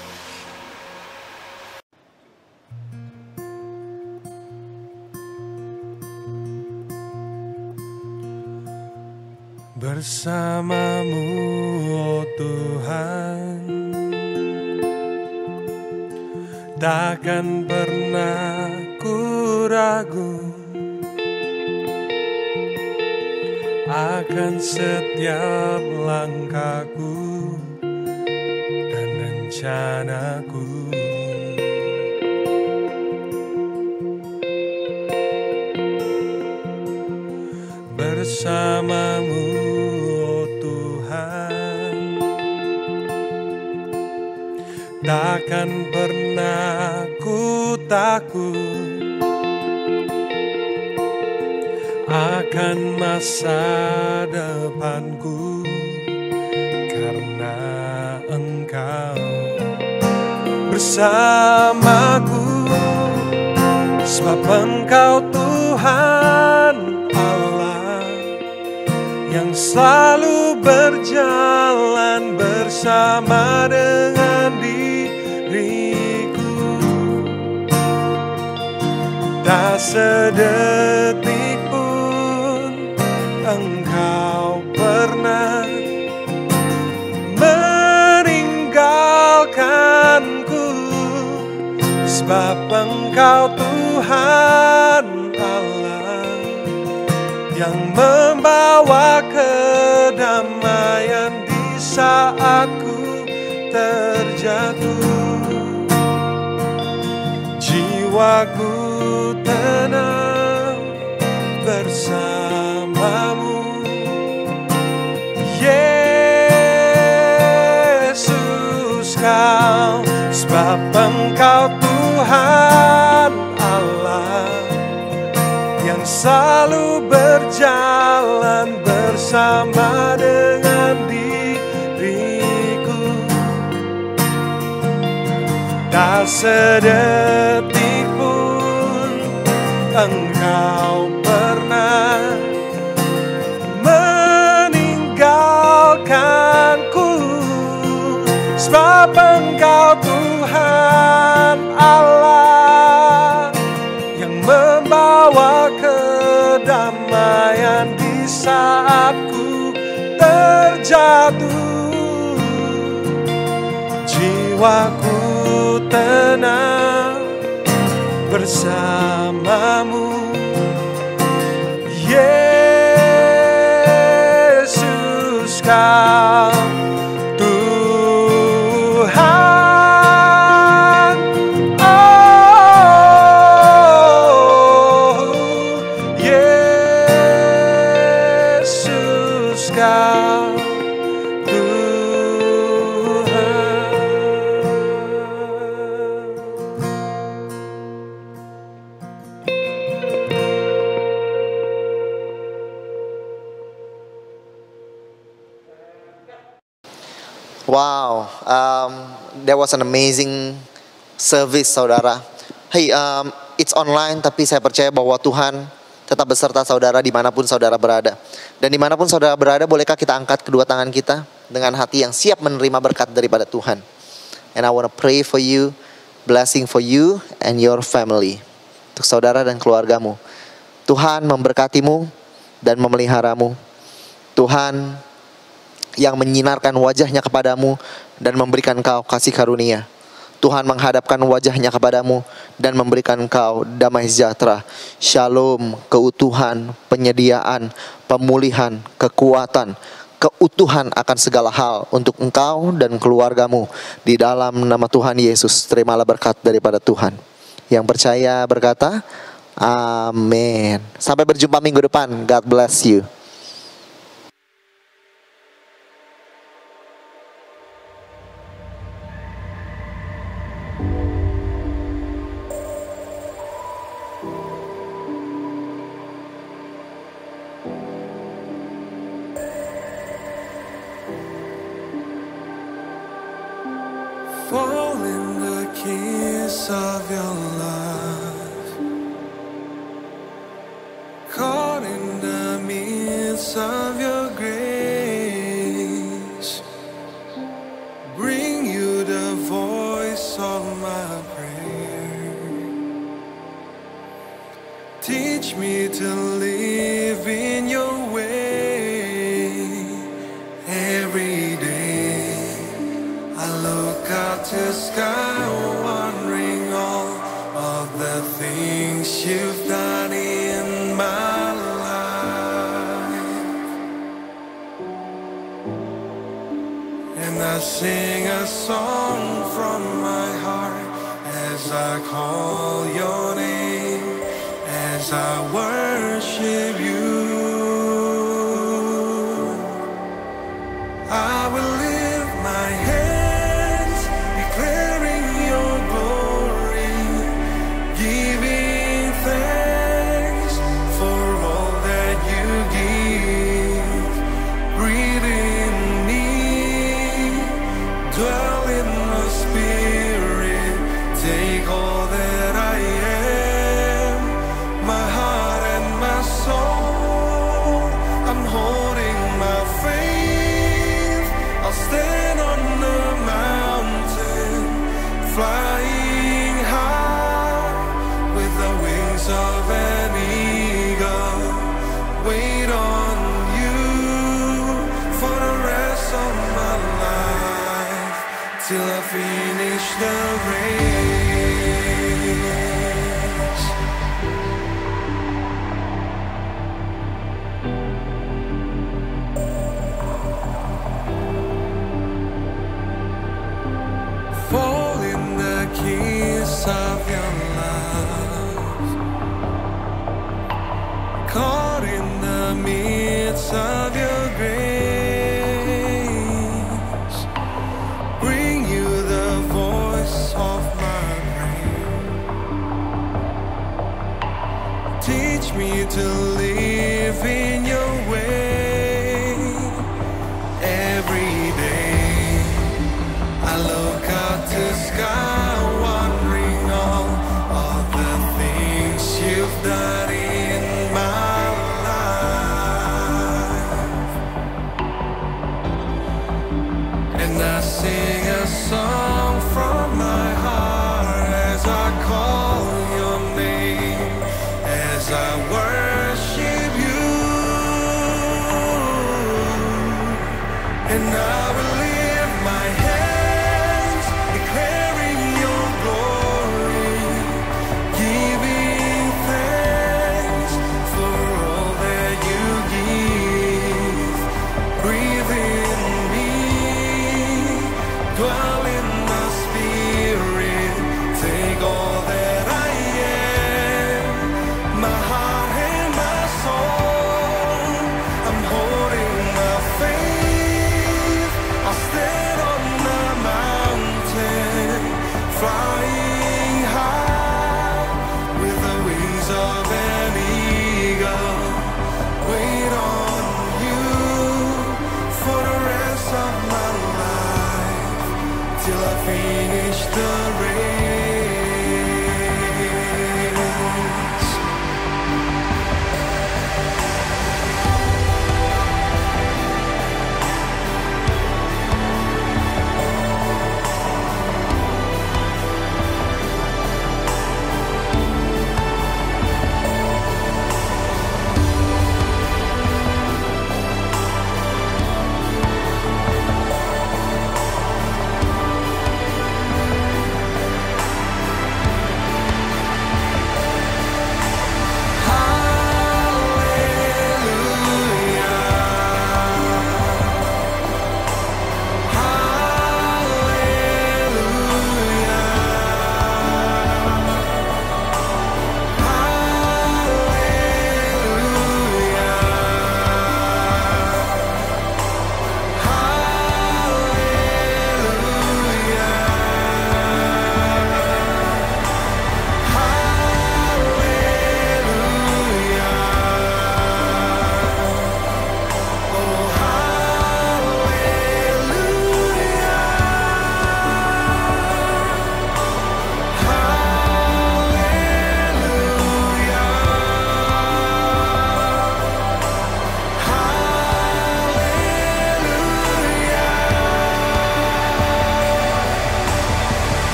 Bersamamu, oh Tuhan, takkan pernah ku ragu akan setiap langkahku dan rencanaku. Bersamamu, oh Tuhan, takkan pernah ku takut akan masa depanku, karena Engkau bersamaku, sebab Engkau Tuhan Allah yang selalu berjalan bersama dengan diriku. Tak sedetik pun Engkau pernah meninggalkanku, sebab Engkau Tuhan Allah yang membawa kedamaian di saat ku terjatuh. Jiwaku tenang bersamamu, Yesus Kau, sebab Engkau Tuhan Allah yang selalu berjalan bersama dengan diriku. Tak sedetik pun Engkau pernah Sebab Engkau Tuhan Allah yang membawa kedamaian di saat ku terjatuh. Jiwaku tenang bersamamu, Yesus Kau Tuhan. Oh, Yesus Kau Wow, that was an amazing service, saudara. Hey, it's online, tapi saya percaya bahwa Tuhan tetap beserta saudara dimanapun saudara berada. Dan dimanapun saudara berada, bolehkah kita angkat kedua tangan kita dengan hati yang siap menerima berkat daripada Tuhan. And I want to pray for you, blessing for you and your family. Untuk saudara dan keluargamu. Tuhan memberkatimu dan memeliharamu. Tuhan yang menyinarkan wajahnya kepadamu dan memberikan kau kasih karunia. Tuhan menghadapkan wajahnya kepadamu dan memberikan kau damai sejahtera, shalom, keutuhan, penyediaan, pemulihan, kekuatan, keutuhan akan segala hal untuk engkau dan keluargamu. Di dalam nama Tuhan Yesus, terimalah berkat daripada Tuhan. Yang percaya berkata, amin. Sampai berjumpa minggu depan. God bless you. Fall in the kiss of your love, caught in the midst of your grace. Bring you the voice of my prayer. Teach me to live in your way every day. I look up to the sky, wondering all of the things you've done in my life. And I sing a song from my heart as I call your name, as I worship you. I will lift my hands, declaring your glory, giving thanks for all that you give. Breathe in me, dwell in my spirit, take all that I am, my heart and my soul. I'm holding my faith, I'll stand on the mountain, flying high with the wings of an eagle. Wait on you for the rest of my life, till I finish the race. Fall in the kiss of your love, caught in the midst of your grace. Bring you the voice of my prayer. Teach me to live in your way every day. I look out to the sky,